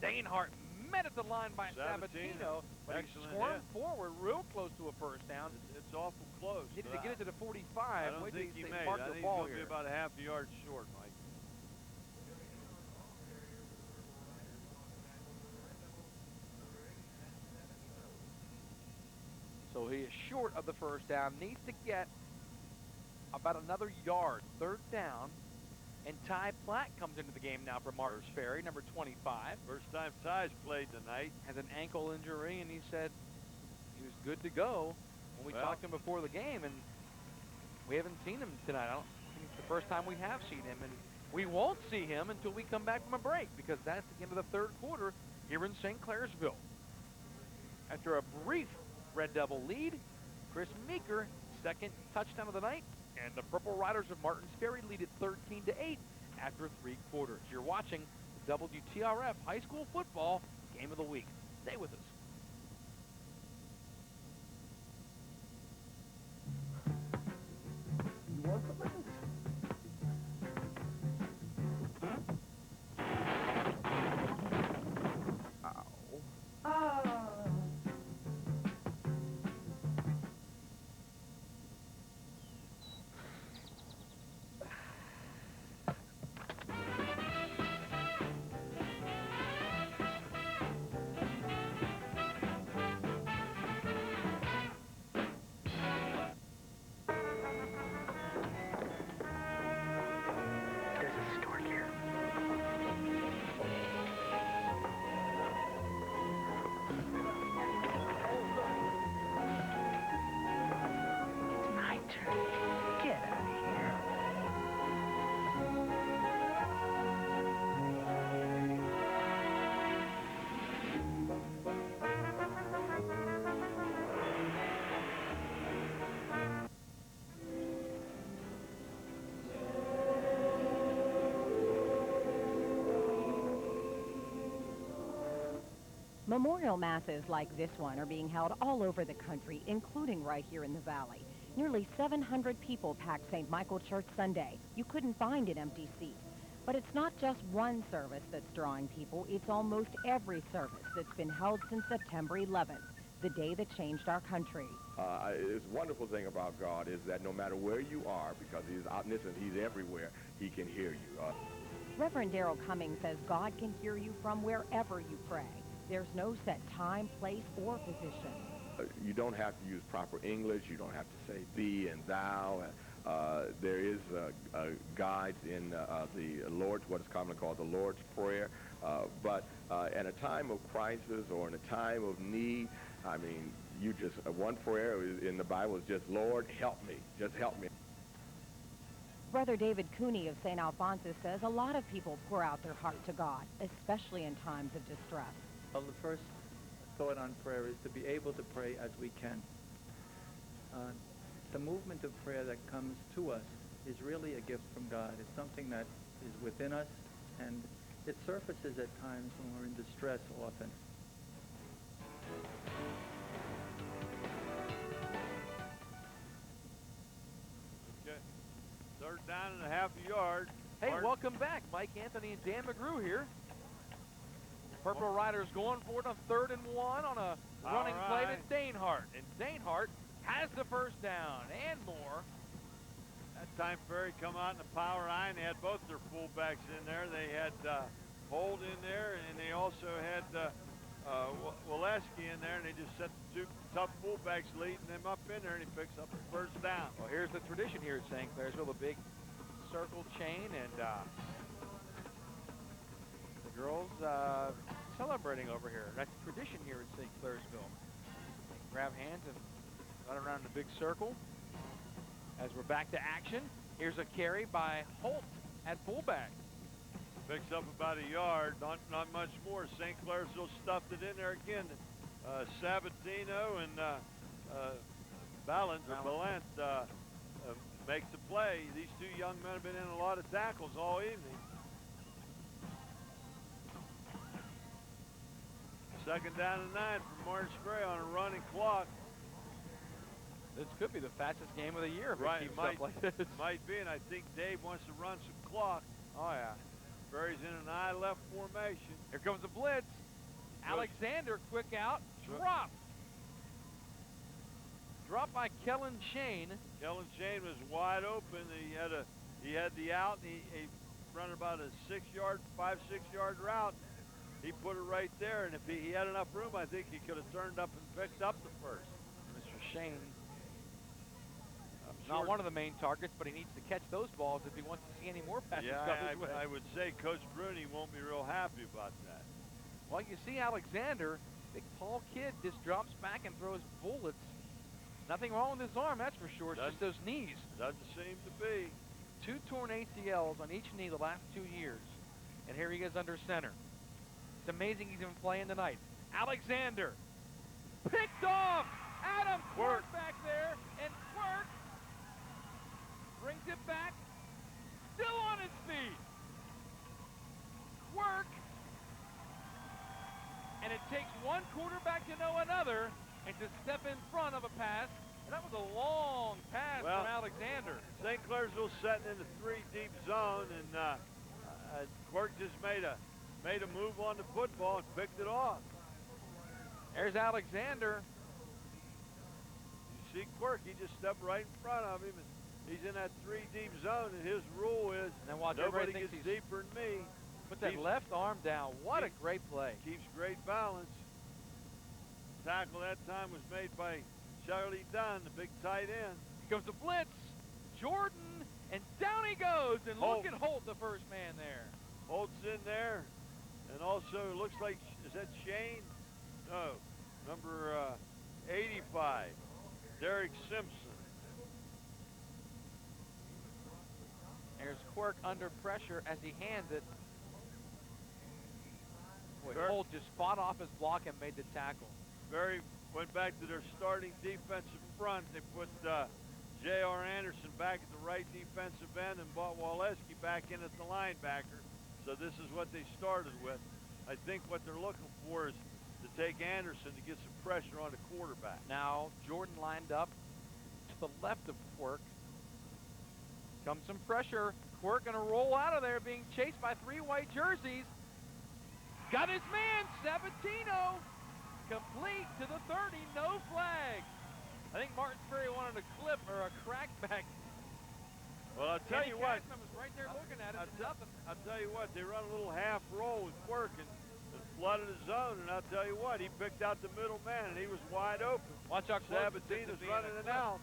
Danehart met at the line by Sabatino, but he squirmed forward real close to a first down. It's awful close. Needed to get it to the 45. I don't think he made it. I think he's going to be about a half a yard short, Mike. So he is short of the first down. Needs to get about another yard. 3rd down. And Ty Platt comes into the game now for Martins Ferry, number 25. First time Ty's played tonight. Has an ankle injury, and he said he was good to go when we talked to him before the game, and we haven't seen him tonight. I don't think it's the first time we have seen him, and we won't see him until we come back from a break, because that's the end of the 3rd quarter here in St. Clairsville. After a brief Red Devil lead, Chris Meeker, 2nd touchdown of the night, and the Purple Riders of Martins Ferry lead it 13-8 after 3 quarters. You're watching the WTRF High School Football Game of the Week. Stay with us. You want the lens? Memorial masses like this one are being held all over the country, including right here in the Valley. Nearly 700 people packed St. Michael Church Sunday. You couldn't find an empty seat. But it's not just one service that's drawing people. It's almost every service that's been held since September 11th, the day that changed our country. It's a wonderful thing about God is that no matter where you are, because he's omniscient, he's everywhere, he can hear you. Reverend Darrell Cummings says God can hear you from wherever you pray. There's no set time, place, or position. You don't have to use proper English. You don't have to say thee and thou. There is guides in the Lord's, what is commonly called the Lord's Prayer. But at a time of crisis or in a time of need, I mean, you just, one prayer in the Bible is just, Lord, help me. Just help me. Brother David Cooney of St. Alphonsus says a lot of people pour out their heart to God, especially in times of distress. Well, the first thought on prayer is to be able to pray as we can. The movement of prayer that comes to us is really a gift from God. It's something that is within us, and it surfaces at times when we're in distress often. down and a half a yard. Hey, welcome back. Mike Anthony and Dan McGrew here. Purple Riders going for it on 3rd and 1 on a running play to Danehart. And Danehart has the first down and more. That time Ferry come out in the power line. They had both their fullbacks in there. They had Holt in there, and they also had Waleski in there, and they just set the 2 tough fullbacks leading them up in there, and he picks up the first down. Well, here's the tradition here at St. Clairsville, a big circle chain, and the girls celebrating over here. That's tradition here at St. Clairsville. Grab hands and run around in a big circle. As we're back to action, here's a carry by Holt at fullback. Picks up about a yard, not much more. St. Clairsville stuffed it in there again. Sabatino and Ballant makes the play. These 2 young men have been in a lot of tackles all evening. 2nd down and 9 for Martin Spray on a running clock. This could be the fastest game of the year if it keeps up like this. Might be, and I think Dave wants to run some clock. Oh, yeah. Ferry's in an I left formation. Here comes the blitz. Alexander, quick out, drop. Drop by Kellen Shane. Kellen Shane was wide open. He had the out, and he run about a 5, 6 yard route. He put it right there, and if he had enough room, I think he could have turned up and picked up the first. Mr. Shane, not one of the main targets, but he needs to catch those balls if he wants to see any more passes come his way. I would say Coach Bruni won't be real happy about that. Well, you see Alexander, big tall kid, just drops back and throws bullets. Nothing wrong with his arm, that's for sure. It's just those knees. Doesn't seem to be. 2 torn ACLs on each knee the last 2 years. And here he is under center. It's amazing he's even playing tonight. Alexander, picked off! Adam Quirk back there, and Quirk brings it back, still on his feet. Quirk, and it takes one quarterback to know another and to step in front of a pass, and that was a long pass from Alexander. St. Clairsville setting in the 3 deep zone, and Quirk just made a move on the football and picked it off. There's Alexander. You see Quirk, he just stepped right in front of him, and he's in that 3 deep zone, and his rule is nobody gets deeper than me. Put that left arm down. What a great play. Keeps great balance. Tackle that time was made by Charlie Dunn, the big tight end. Here comes the blitz. Jordan, and down he goes. And look at Holt, the first man there. Holt's in there. And also, it looks like, is that Shane? No, number 85, Derek Simpson. There's Quirk under pressure as he hands it. Boy, Holt just fought off his block and made the tackle. Ferry went back to their starting defensive front. They put J.R. Anderson back at the right defensive end and brought Waleski back in at the linebacker. So this is what they started with. I think what they're looking for is to take Anderson to get some pressure on the quarterback. Now Jordan lined up to the left of Quirk. Comes some pressure. Quirk gonna roll out of there, being chased by 3 white jerseys. Got his man, Sabatino. Complete to the 30, no flag. I think Martin Ferry wanted a clip or a crackback. Well, I'll tell you what. Was right there looking at it. I'll tell you what, they run a little half roll with Quirk and flooded the zone, and I'll tell you what, he picked out the middle man, and he was wide open. Watch how close Sabatino's running it out.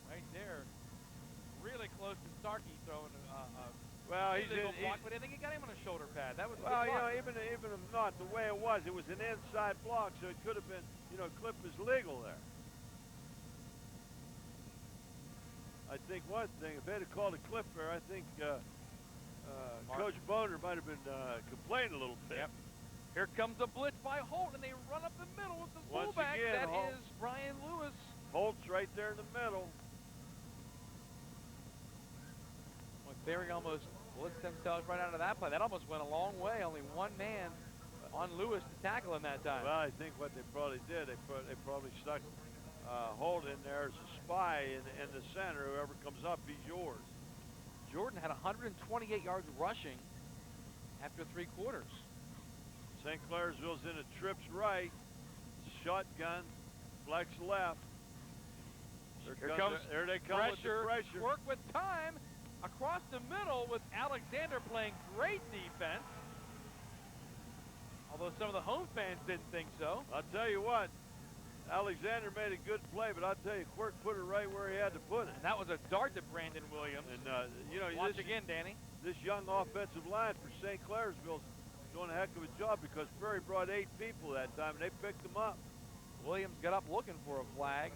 Right there. Really close to Starkey throwing well, he's in. Block, but I think he got him on a shoulder pad. That was a well, good block. even if not, the way it was an inside block, so it could have been, clip is legal there. I think one thing, if they had called a clip there, I think Coach Boner might have been complaining a little bit. Yep. Here comes a blitz by Holt, and they run up the middle with the Once fullback. Again, that is Brian Lewis. Holt's right there in the middle. Ferry almost blitzed themselves right out of that play. That almost went a long way. Only one man on Lewis to tackle him that time. Well, I think what they probably did, they probably stuck Holt in there as a spy in the center. Whoever comes up, he's yours. Jordan had 128 yards rushing after 3 quarters. St. Clairsville's in a trips right, shotgun, flex left. There they come with the pressure. Work with time across the middle with Alexander playing great defense. Although some of the home fans didn't think so. I'll tell you what, Alexander made a good play, but I'll tell you, Quirk put it right where he had to put it. And that was a dart to Brandon Williams. And, you know, watch again, Danny. This young offensive line for St. Clairsville's doing a heck of a job because Ferry brought 8 people that time, and they picked them up. Williams got up looking for a flag.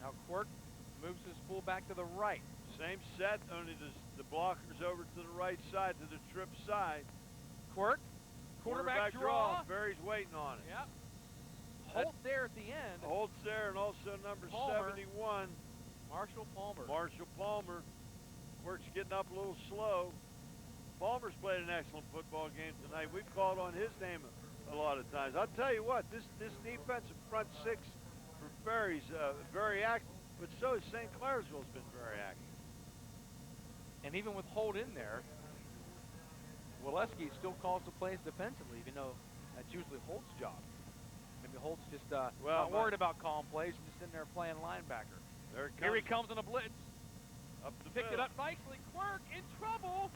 Now Quirk moves his fullback to the right. Same set, only the blockers over to the right side, to the trip side. Quirk, quarterback draw. Ferry's waiting on it. Yep. Holt there at the end. Holt's there, and also number Palmer. 71. Marshall Palmer. Marshall Palmer. Quirk's getting up a little slow. Palmer's played an excellent football game tonight. We've called on his name a lot of times. I'll tell you what, this defensive front 6 for Ferry's very active, but so has St. Clairsville's been very active. And even with Holt in there, Waleski still calls the plays defensively, even though that's usually Holt's job. Maybe Holt's just not worried about calling plays and just in there playing linebacker. There it comes. Here he comes on a blitz. Up the Picked it up nicely. Quirk in trouble.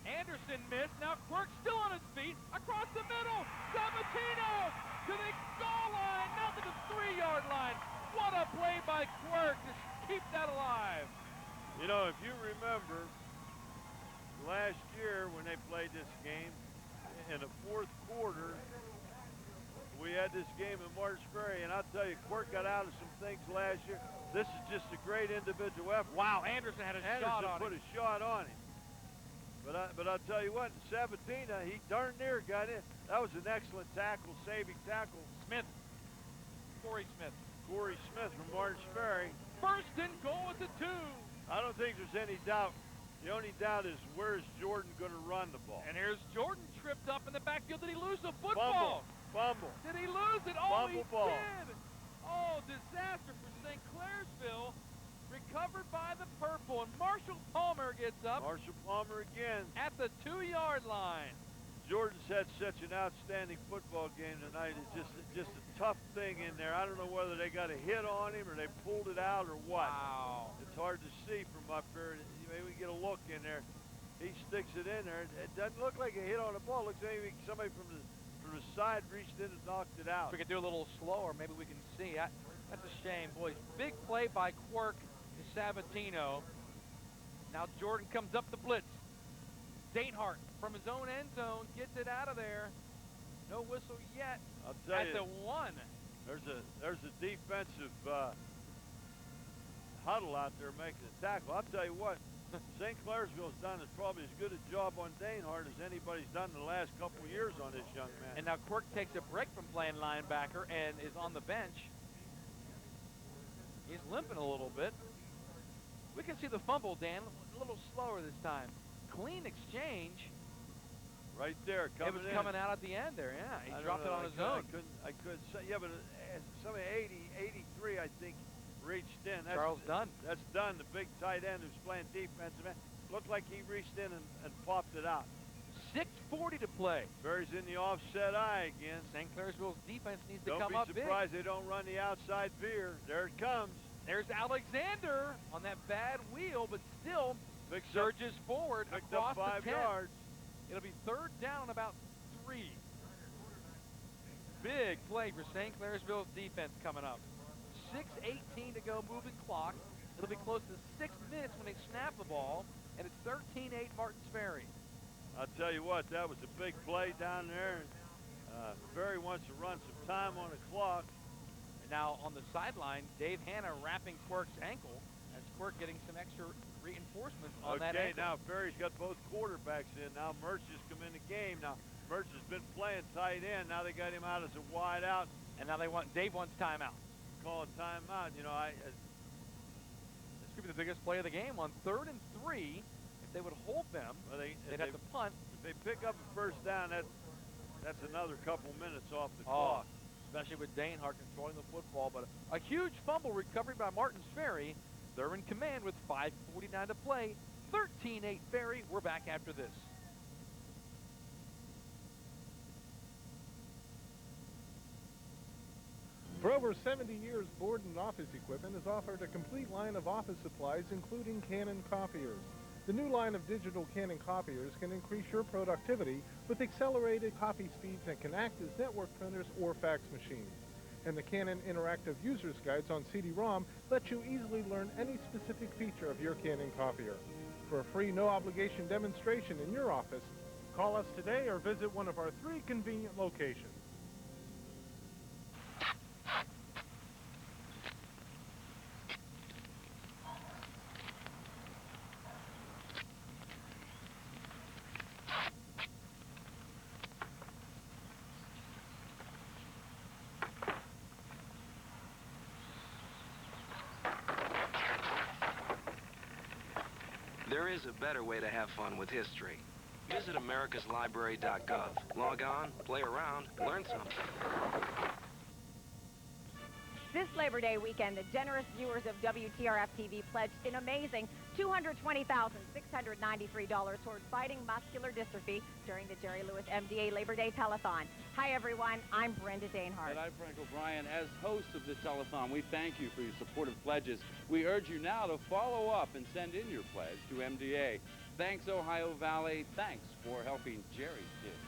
Anderson missed. Now Quirk still on his feet. Across the middle. Sabatino to the goal line. Now to the 3-yard line. What a play by Quirk to keep that alive. You know, if you remember, last year when they played this game, in the 4th quarter, we had this game in Martins Ferry, and I'll tell you, Quirk got out of some things last year. This is just a great individual effort. Wow, Anderson had a shot on him. Put a shot on him. But I'll tell you what, Sabatina, he darn near got in. That was an excellent tackle, saving tackle. Smith. Corey Smith. Corey Smith from Martins Ferry. First and goal at the 2. I don't think there's any doubt. The only doubt is where's Jordan going to run the ball. And here's Jordan tripped up in the backfield. Did he lose the football? Fumble. Did he lose it? Oh, he ball. did. Oh, disaster for St. Clairsville. Recovered by the purple, and Marshall Palmer gets up. Marshall Palmer again. At the 2-yard line. Jordan's had such an outstanding football game tonight. It's just a tough thing in there. I don't know whether they got a hit on him or they pulled it out or what. Wow. It's hard to see from up here. Maybe we get a look in there. He sticks it in there. It doesn't look like a hit on the ball. It looks like maybe somebody from the side reached in and knocked it out. If we could do a little slower, maybe we can see. That's a shame, boys. Big play by Quirk to Sabatino. Now Jordan comes up the blitz. Dainhart from his own end zone gets it out of there. No whistle yet. I'll tell you, at the 1. There's a defensive huddle out there making a tackle. I'll tell you what, St. Clairsville's done probably as good a job on Dainhart as anybody's done in the last couple of years on this young man. And now Quirk takes a break from playing linebacker and is on the bench. He's limping a little bit. We can see the fumble, Dan, a little slower this time. Clean exchange. Right there, coming in. It was coming out at the end there, yeah. He dropped it on his own. I couldn't say, yeah, but somebody 83, I think, reached in. That's, Charles Dunn. That's Dunn, the big tight end who's playing defensive end. Looked like he reached in and popped it out. 6:40 to play. Ferry's in the offset eye again. St. Clairsville's defense needs to come up big. Don't be surprised they don't run the outside veer. There it comes. There's Alexander on that bad wheel, but still surges forward across up 5 the 10. yards. It'll be 3rd down, about 3. Big play for St. Clairsville's defense coming up. 6:18 to go, moving clock. It'll be close to 6 minutes when they snap the ball, and it's 13-8 Martins Ferry. I'll tell you what, that was a big play down there. Ferry wants to run some time on the clock. And now on the sideline, Dave Hanna wrapping Quirk's ankle as Quirk getting some extra reinforcements on that ankle. Okay, now Ferry's got both quarterbacks in. Now Mertz has come in the game. Now Mertz has been playing tight end. Now they got him out as a wide out. And now Dave wants timeout. Call a timeout. You know, this could be the biggest play of the game on 3rd and 3. If they would hold them, they'd have to punt. If they pick up a 1st down, that's another couple minutes off the clock. Especially with Dainhart controlling the football. But a huge fumble recovery by Martins Ferry. They're in command with 5:49 to play. 13-8 Ferry. We're back after this. For over 70 years, Borden Office Equipment has offered a complete line of office supplies, including Canon copiers. The new line of digital Canon copiers can increase your productivity with accelerated copy speeds and can act as network printers or fax machines. And the Canon Interactive User's Guides on CD-ROM let you easily learn any specific feature of your Canon copier. For a free, no-obligation demonstration in your office, call us today or visit one of our 3 convenient locations. There is a better way to have fun with history. Visit americaslibrary.gov. Log on, play around, learn something. This Labor Day weekend, the generous viewers of WTRF-TV pledged an amazing $220,693 towards fighting muscular dystrophy during the Jerry Lewis MDA Labor Day Telethon. Hi, everyone. I'm Brenda Danehart. And I'm Frank O'Brien. As host of this telethon, we thank you for your supportive pledges. We urge you now to follow up and send in your pledge to MDA. Thanks, Ohio Valley. Thanks for helping Jerry's kids.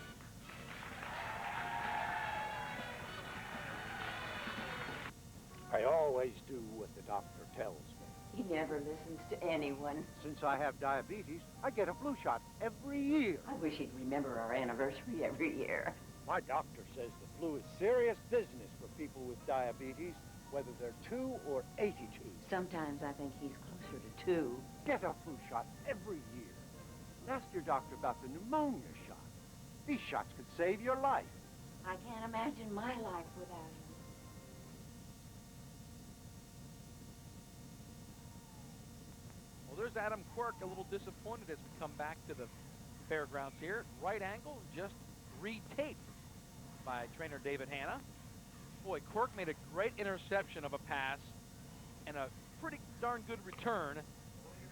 I always do what the doctor tells me. He never listens to anyone. Since I have diabetes, I get a flu shot every year. I wish he'd remember our anniversary every year. My doctor says the flu is serious business for people with diabetes, whether they're 2 or 82. Sometimes I think he's closer to 2. Get a flu shot every year. And ask your doctor about the pneumonia shot. These shots could save your life. I can't imagine my life without him. Well, there's Adam Quirk, a little disappointed as we come back to the fairgrounds here. Right angle, just retaped by trainer David Hanna. Boy, Quirk made a great interception of a pass and a pretty darn good return.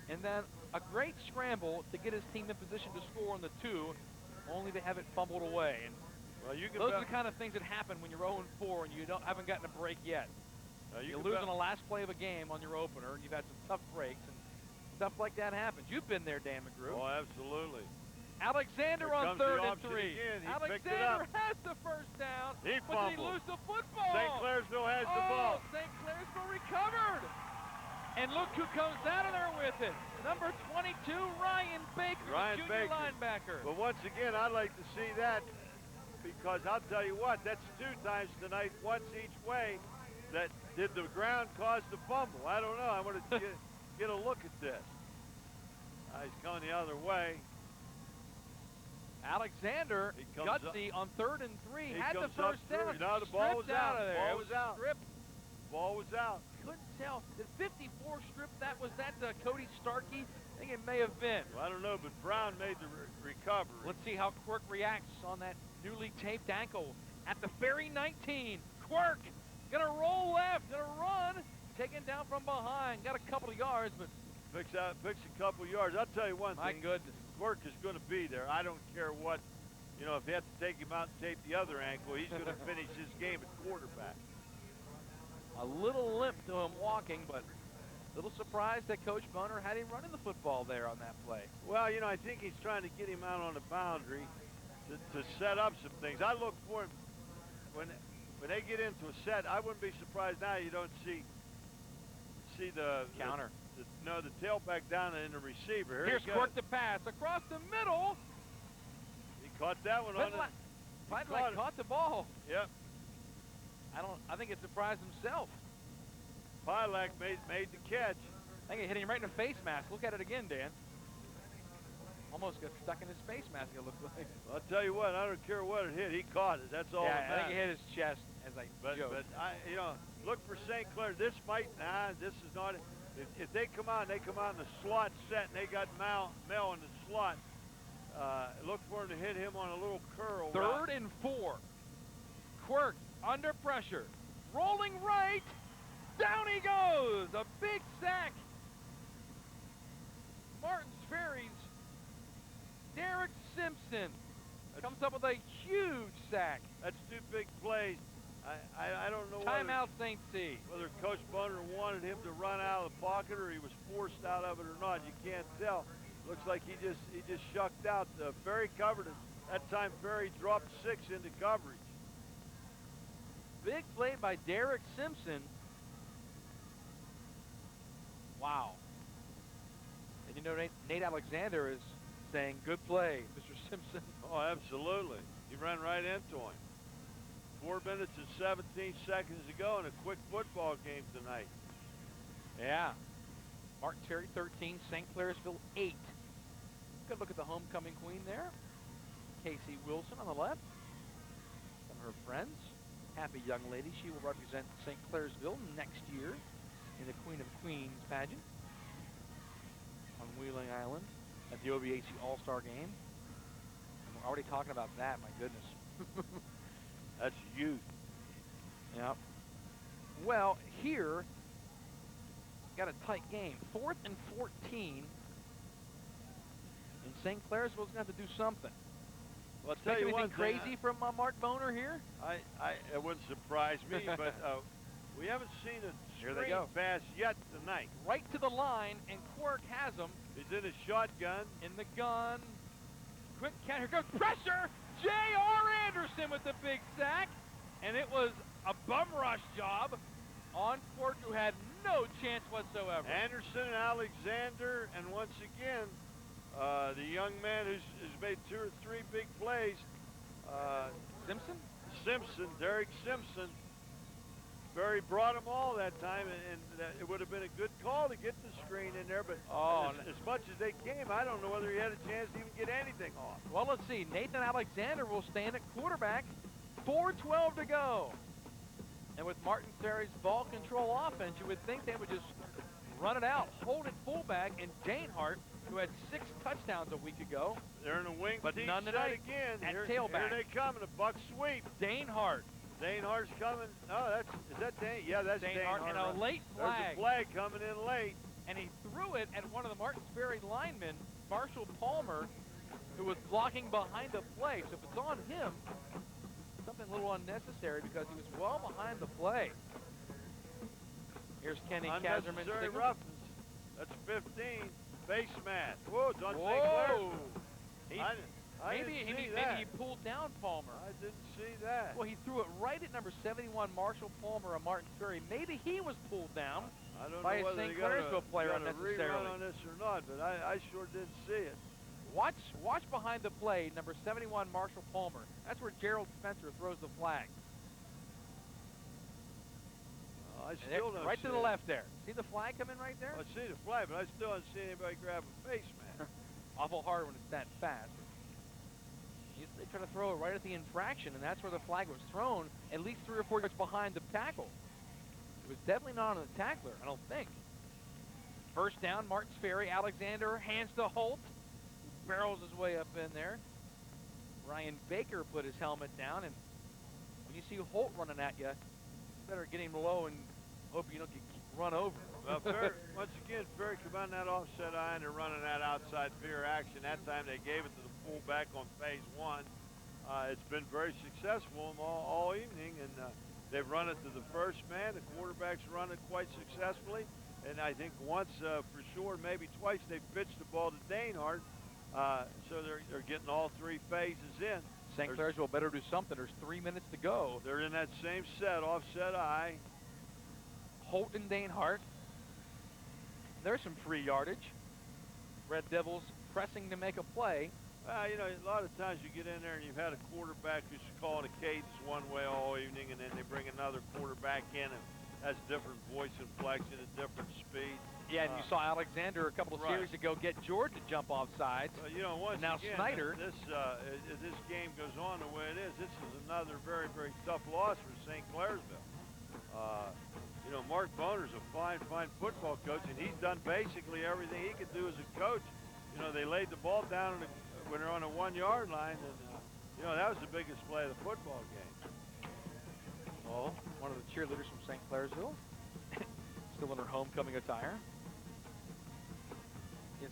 And then a great scramble to get his team in position to score on the 2, only to have it fumbled away. And well, those are the kind of things that happen when you're 0-4 and you haven't gotten a break yet. You lose on the last play of a game on your opener, and you've had some tough breaks. And stuff like that happens. You've been there, Dan McGrew. Oh, absolutely. Alexander Here on comes 3rd the and 3. again. He Alexander has the first down. He but fumbled. Did he lose the football? St. Clairsville has the ball. St. Clairsville recovered. And look who comes out of there with it. Number 22, Ryan Baker, the junior linebacker. But once again, I'd like to see that because I'll tell you what, that's 2 times tonight, once each way. That did the ground cause the fumble? I don't know. I want to get a look at this. He's coming the other way. Alexander, gutsy on 3rd and 3, had the first down. No, the ball was out. Of there. Ball was out. Stripped. Ball was out. Couldn't tell. Did 54 strip that? Was that Cody Starkey? I think it may have been. Well, I don't know, but Brown made the recovery. Let's see how Quirk reacts on that newly taped ankle at the Ferry 19. Quirk gonna roll left, gonna run, taken down from behind. Got a couple of yards, but picks a couple yards. I'll tell you one thing. My goodness. Quirk is going to be there. I don't care what, if you have to take him out and tape the other ankle, he's going to finish his game at quarterback. A little limp to him walking, but a little surprised that Coach Boner had him running the football there on that play. Well, I think he's trying to get him out on the boundary to set up some things. I look for him when they get into a set. I wouldn't be surprised now you don't see the counter. The tailback down in the receiver. Here's Quirk to pass across the middle. He caught that one on it. Caught the ball. Yep. I think it surprised himself. Pilak made the catch. I think it hit him right in the face mask. Look at it again, Dan. Almost got stuck in his face mask, it looked like. Well, I'll tell you what, I don't care what it hit. He caught it. That's all that I matters. think it hit his chest as I joked. But look for St. Clair. This is not. If they come on, in the slot set, and they got Mel in the slot. Look for him to hit him on a little curl. 3rd and 4. Quirk under pressure. Rolling right. Down he goes. A big sack Martin's Ferry's Derek Simpson comes up with a huge sack. That's two big plays. I don't know Timeout St. C. whether Coach Boner wanted him to run out of the pocket or he was forced out of it or not. You can't tell. Looks like he just shucked out. Ferry covered it. That time Ferry dropped 6 into coverage. Big play by Derek Simpson. Wow. And you know, Nate Alexander is saying, good play, Mr. Simpson. Oh, absolutely. He ran right into him. 4 minutes and 17 seconds to go in a quick football game tonight. Yeah. Martin Ferry 13, St. Clairsville 8. Good look at the homecoming queen there. Casey Wilson on the left. Some of her friends. Happy young lady. She will represent St. Clairsville next year in the Queen of Queens pageant on Wheeling Island at the OVAC All-Star game. And we're already talking about that, my goodness. That's youth. Yep. Well, here, got a tight game. 4th and 14. And St. Clairsville's going to have to do something. Well, I'll tell you anything one thing, crazy from Mark Boner here? It wouldn't surprise me, but we haven't seen a Here they screen go. pass yet tonight. Right to the line, and Quirk has him. He's in a shotgun. In the gun. Quick count. Here goes pressure. J.R. Anderson with the big sack. And it was a bum rush job on Quirk, who had no chance whatsoever. Anderson and Alexander, and once again, the young man who's made 2 or 3 big plays. Simpson? Simpson, Derek Simpson. Ferry brought them all that time, and it would have been a good call to get the screen in there, but as much as they came, I don't know whether he had a chance to even get anything off. Well, let's see. Nathan Alexander will stand at quarterback. 4:12 to go. And with Martin Ferry's ball control offense, you would think they would just run it out, hold it fullback, and Danehart, who had 6 touchdowns a week ago. They're in a wing but tee none set tonight again. at Here tailback. they come in a buck sweep. Danehardt. Danehart's coming. Oh, is that Dane? Yeah, that's Danehardt. And a late flag. There's a flag coming in late. And he threw it at one of the Martins Ferry linemen, Marshall Palmer, who was blocking behind the play. So if it's on him, something a little unnecessary because he was well behind the play. Here's Kenny Kazerman. Unnecessary roughness. That's 15. Face mask. Whoa, it's on St. Clair. Maybe he pulled down Palmer. I didn't see that. Well, he threw it right at number 71, Marshall Palmer of Martin Ferry. Maybe he was pulled down I don't by know a whether St. they got Clairsville player a unnecessarily. rerun on this or not, but I sure didn't see it. Watch behind the play, number 71, Marshall Palmer. That's where Gerald Spencer throws the flag. I still don't right see to the it. left there. See the flag coming right there? I see the flag, but I still haven't seen anybody grab a face mask. Awful hard when it's that fast. They try to throw it right at the infraction, and that's where the flag was thrown, at least 3 or 4 yards behind the tackle. It was definitely not on the tackler, I don't think. First down, Martins Ferry. Alexander hands to Holt. Barrels his way up in there. Ryan Baker put his helmet down, and when you see Holt running at you, better get him low and hope you don't get run over. Well, once again, Ferry come on that offset eye and they're running that outside veer action. That time they gave it to the fullback on phase 1. It's been very successful all evening, and they've run it to the first man. The quarterback's run it quite successfully, and I think once for sure, maybe twice, they've pitched the ball to Danehardt, so they're getting all 3 phases in. St. Clairsville better do something. There's 3 minutes to go. They're in that same set, offset eye. Holt and Danehardt. There's some free yardage. Red Devils pressing to make a play. You know, a lot of times you get in there and you've had a quarterback who's calling a cadence one way all evening, and then they bring another quarterback in and has different voice inflection and different speed. Yeah, and you saw Alexander a couple of series ago get Jordan to jump off sides. You know, once now again, Snyder. This game goes on the way it is. This is another very, very tough loss for St. Clairsville. You know, Mark Boner's a fine football coach, and he's done basically everything he could do as a coach. You know, they laid the ball down when they're on the 1-yard line, and you know, that was the biggest play of the football game. Oh, one of the cheerleaders from St. Clairsville, still in her homecoming attire.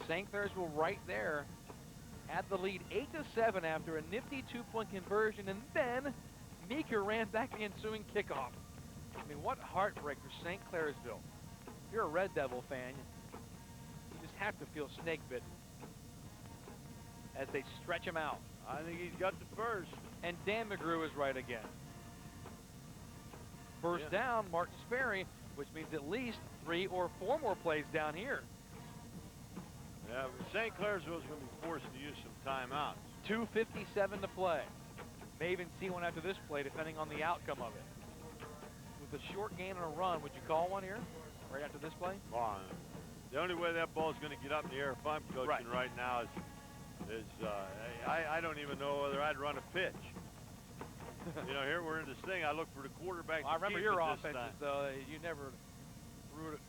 St. Clairsville right there had the lead 8-7 after a nifty 2-point conversion, and then Meeker ran back the ensuing kickoff. I mean, what heartbreak for St. Clairsville. If you're a Red Devil fan, you just have to feel snake bitten as they stretch him out. I think he's got the first. And Dan McGrew is right again. First down, Martin's Ferry, which means at least 3 or 4 more plays down here. Yeah, St. Clairsville's going to be forced to use some timeouts. 2:57 to play. May even see one after this play, depending on the outcome of it. With a short gain and a run, would you call one here, right after this play? Well, the only way that ball's going to get up in the air, if I'm coaching right now, is I don't even know whether I'd run a pitch. You know, here we're in this thing. I look for the quarterback. Well, I remember your offense. offenses, you never threw it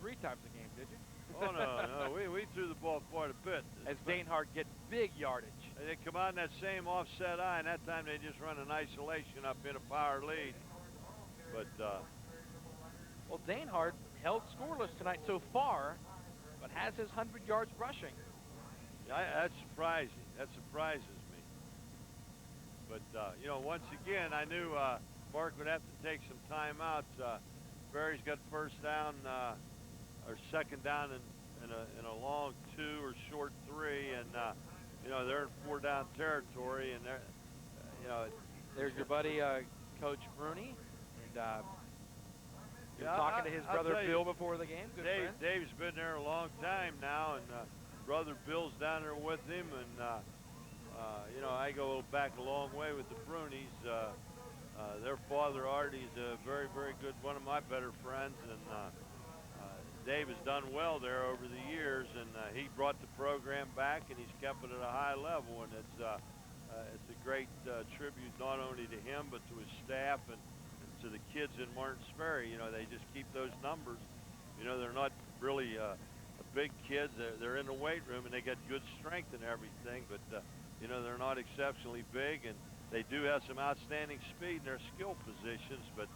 3 times a game, did you? Oh, no, we threw the ball quite a bit. As Danehart gets big yardage. They come out in that same offset eye, and that time they just run an isolation up in a power lead. But, well, Danehart held scoreless tonight so far, but has his 100 yards rushing. That's surprising. That surprises me. But, you know, once again, I knew Mark would have to take some timeouts. Ferry's got first down, or second down in a long 2 or short 3, and you know, they're in 4-down territory, and they're, you know. There's your buddy, Coach Bruni, and you're talking to his brother Bill before the game. Good friend. Dave's been there a long time now, and brother Bill's down there with him, and you know, I go back a long way with the Brunis. Their father Artie's a very, very good, one of my better friends, and Dave has done well there over the years, and he brought the program back, and he's kept it at a high level, and it's a great tribute not only to him but to his staff and to the kids in Martins Ferry. You know, they just keep those numbers. You know, they're not really big kids. They're in the weight room, and they got good strength and everything, but you know, they're not exceptionally big, and they do have some outstanding speed in their skill positions, but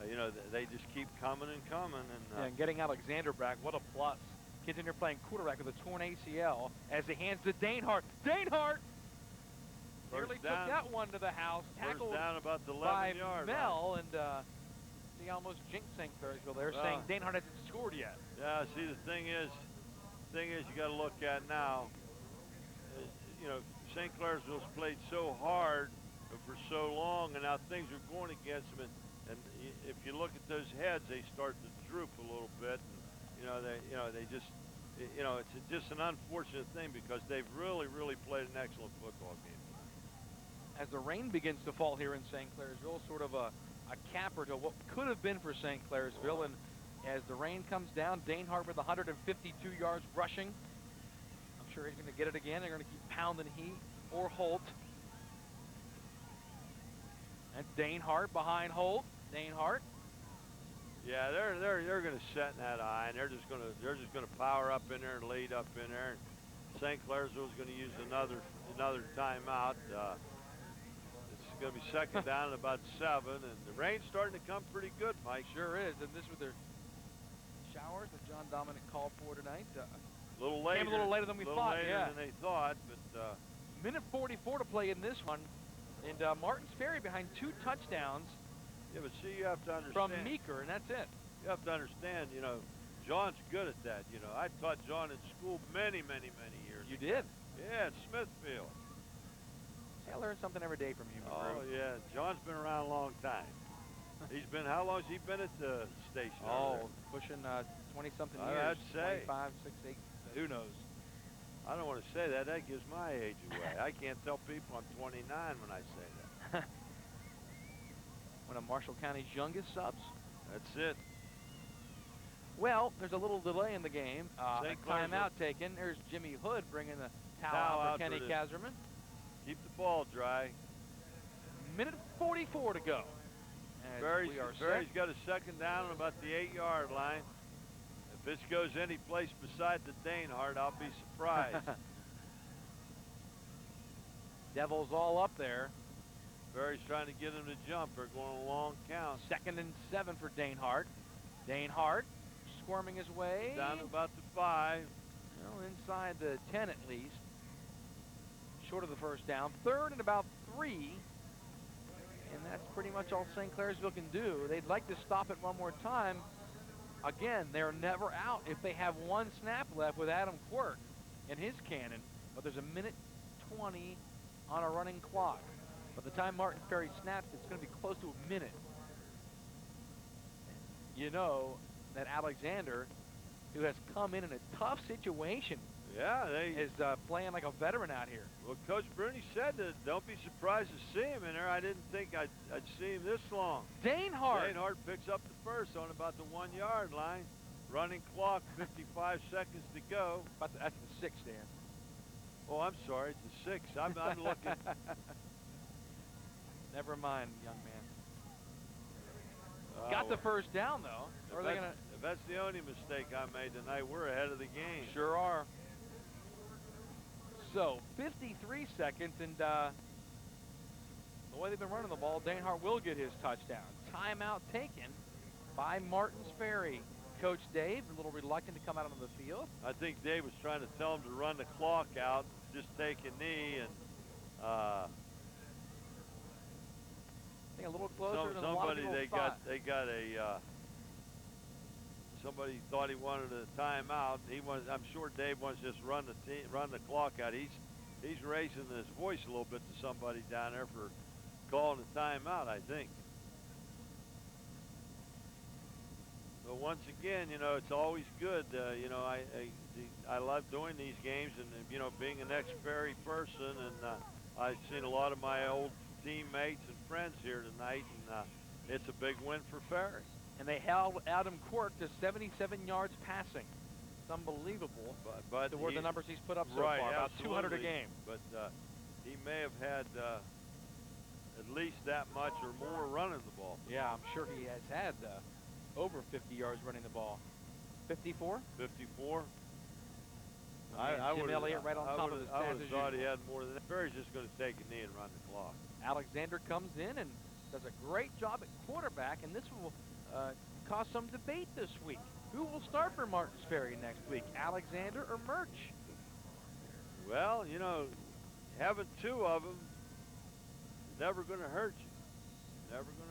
you know, they just keep coming and coming. And getting Alexander back, what a plus. Kid's in here playing quarterback with a torn ACL as he hands to Danehart. Danehart nearly took that one to the house. Tackled down about the 11-yard Mel, and he almost jinxed St. Clairsville there, saying Danehart hasn't scored yet. Yeah, see, the thing is you got to look at now, you know, St. Clairsville's played so hard for so long, and now things are going against them. And if you look at those heads, they start to droop a little bit. And, they just, it's just an unfortunate thing because they've really, really played an excellent football game tonight. As the rain begins to fall here in St. Clairsville, sort of a capper to what could have been for St. Clairsville. And as the rain comes down, Danehart with 152 yards rushing. I'm sure he's going to get it again. They're going to keep pounding he or Holt. And Danehart behind Holt. Danehart. Yeah, they're going to set in that eye, and they're just going to power up in there and lead up in there. And St. Clairsville's going to use another timeout. It's going to be second down at about 7, and the rain's starting to come pretty good, Mike. Sure is, and this with their showers that John Dominic called for tonight. A little later. Came a little later than we thought. Than they thought, but minute 44 to play in this one, and Martins Ferry behind 2 touchdowns. Yeah, but see, you have to understand. From Meeker, and that's it. You have to understand, you know, John's good at that. You know, I taught John in school many, many, many years. You did? Yeah, at Smithfield. See, I learn something every day from you, McGrew. Oh, yeah. John's been around a long time. He's been, how long has he been at the station? Pushing 20-something years. I'd say. 25, 6, 8, who knows? I don't want to say that. That gives my age away. I can't tell people I'm 29 when I say that. One of Marshall County's youngest subs. That's it. Well, there's a little delay in the game. Timeout taken. There's Jimmy Hood bringing the towel out for Kenny Kazerman. Keep the ball dry. Minute 44 to go. Ferry's got a second down on about the 8-yard line. If this goes any place beside the Danehart, I'll be surprised. Devils all up there. Ferry's trying to get him to jump. They're going a long count. 2nd and 7 for Danehart. Danehart squirming his way. Down to about the 5. Well, inside the 10 at least. Short of the first down. Third and about 3. And that's pretty much all St. Clairsville can do. They'd like to stop it one more time. Again, they're never out if they have one snap left with Adam Quirk in his cannon. But there's a minute 20 on a running clock. By the time Martin Ferry snaps, it's going to be close to a minute. You know that Alexander, who has come in a tough situation, is playing like a veteran out here. Well, Coach Bruni said that don't be surprised to see him in there. I didn't think I'd see him this long. Danehart picks up the first on about the 1 yard line. Running clock, 55 seconds to go. That's the 6, Dan. Oh, I'm sorry, it's the 6. I'm looking. Never mind, young man. Got the first down, though. If that's the only mistake I made tonight, we're ahead of the game. Sure are. So, 53 seconds, and the way they've been running the ball, Danehart will get his touchdown. Timeout taken by Martins Ferry. Coach Dave, a little reluctant to come out onto the field. I think Dave was trying to tell him to run the clock out, just take a knee, and I think a little closer than a lot of people thought. Somebody thought he wanted a timeout. I'm sure Dave wants to just run the clock out. He's raising his voice a little bit to somebody down there for calling a timeout, I think. But once again, you know, it's always good. You know, I love doing these games, and you know, being an ex-Ferry person, and I've seen a lot of my old teammates and friends here tonight, and it's a big win for Ferry. And they held Adam Quirk to 77 yards passing. It's unbelievable. But the numbers he's put up so right, far, about absolutely. 200 a game. But he may have had at least that much or more running the ball. Yeah, I'm sure he has had over 50 yards running the ball. 54? 54. Jim Elliott right on top of his I stats would as have thought he usual. had more than that. Ferry's just going to take a knee and run the clock. Alexander comes in and does a great job at quarterback, and this will cause some debate this week. Who will start for Martins Ferry next week, Alexander or Murch? Well, you know, having two of them is never going to hurt you. Never going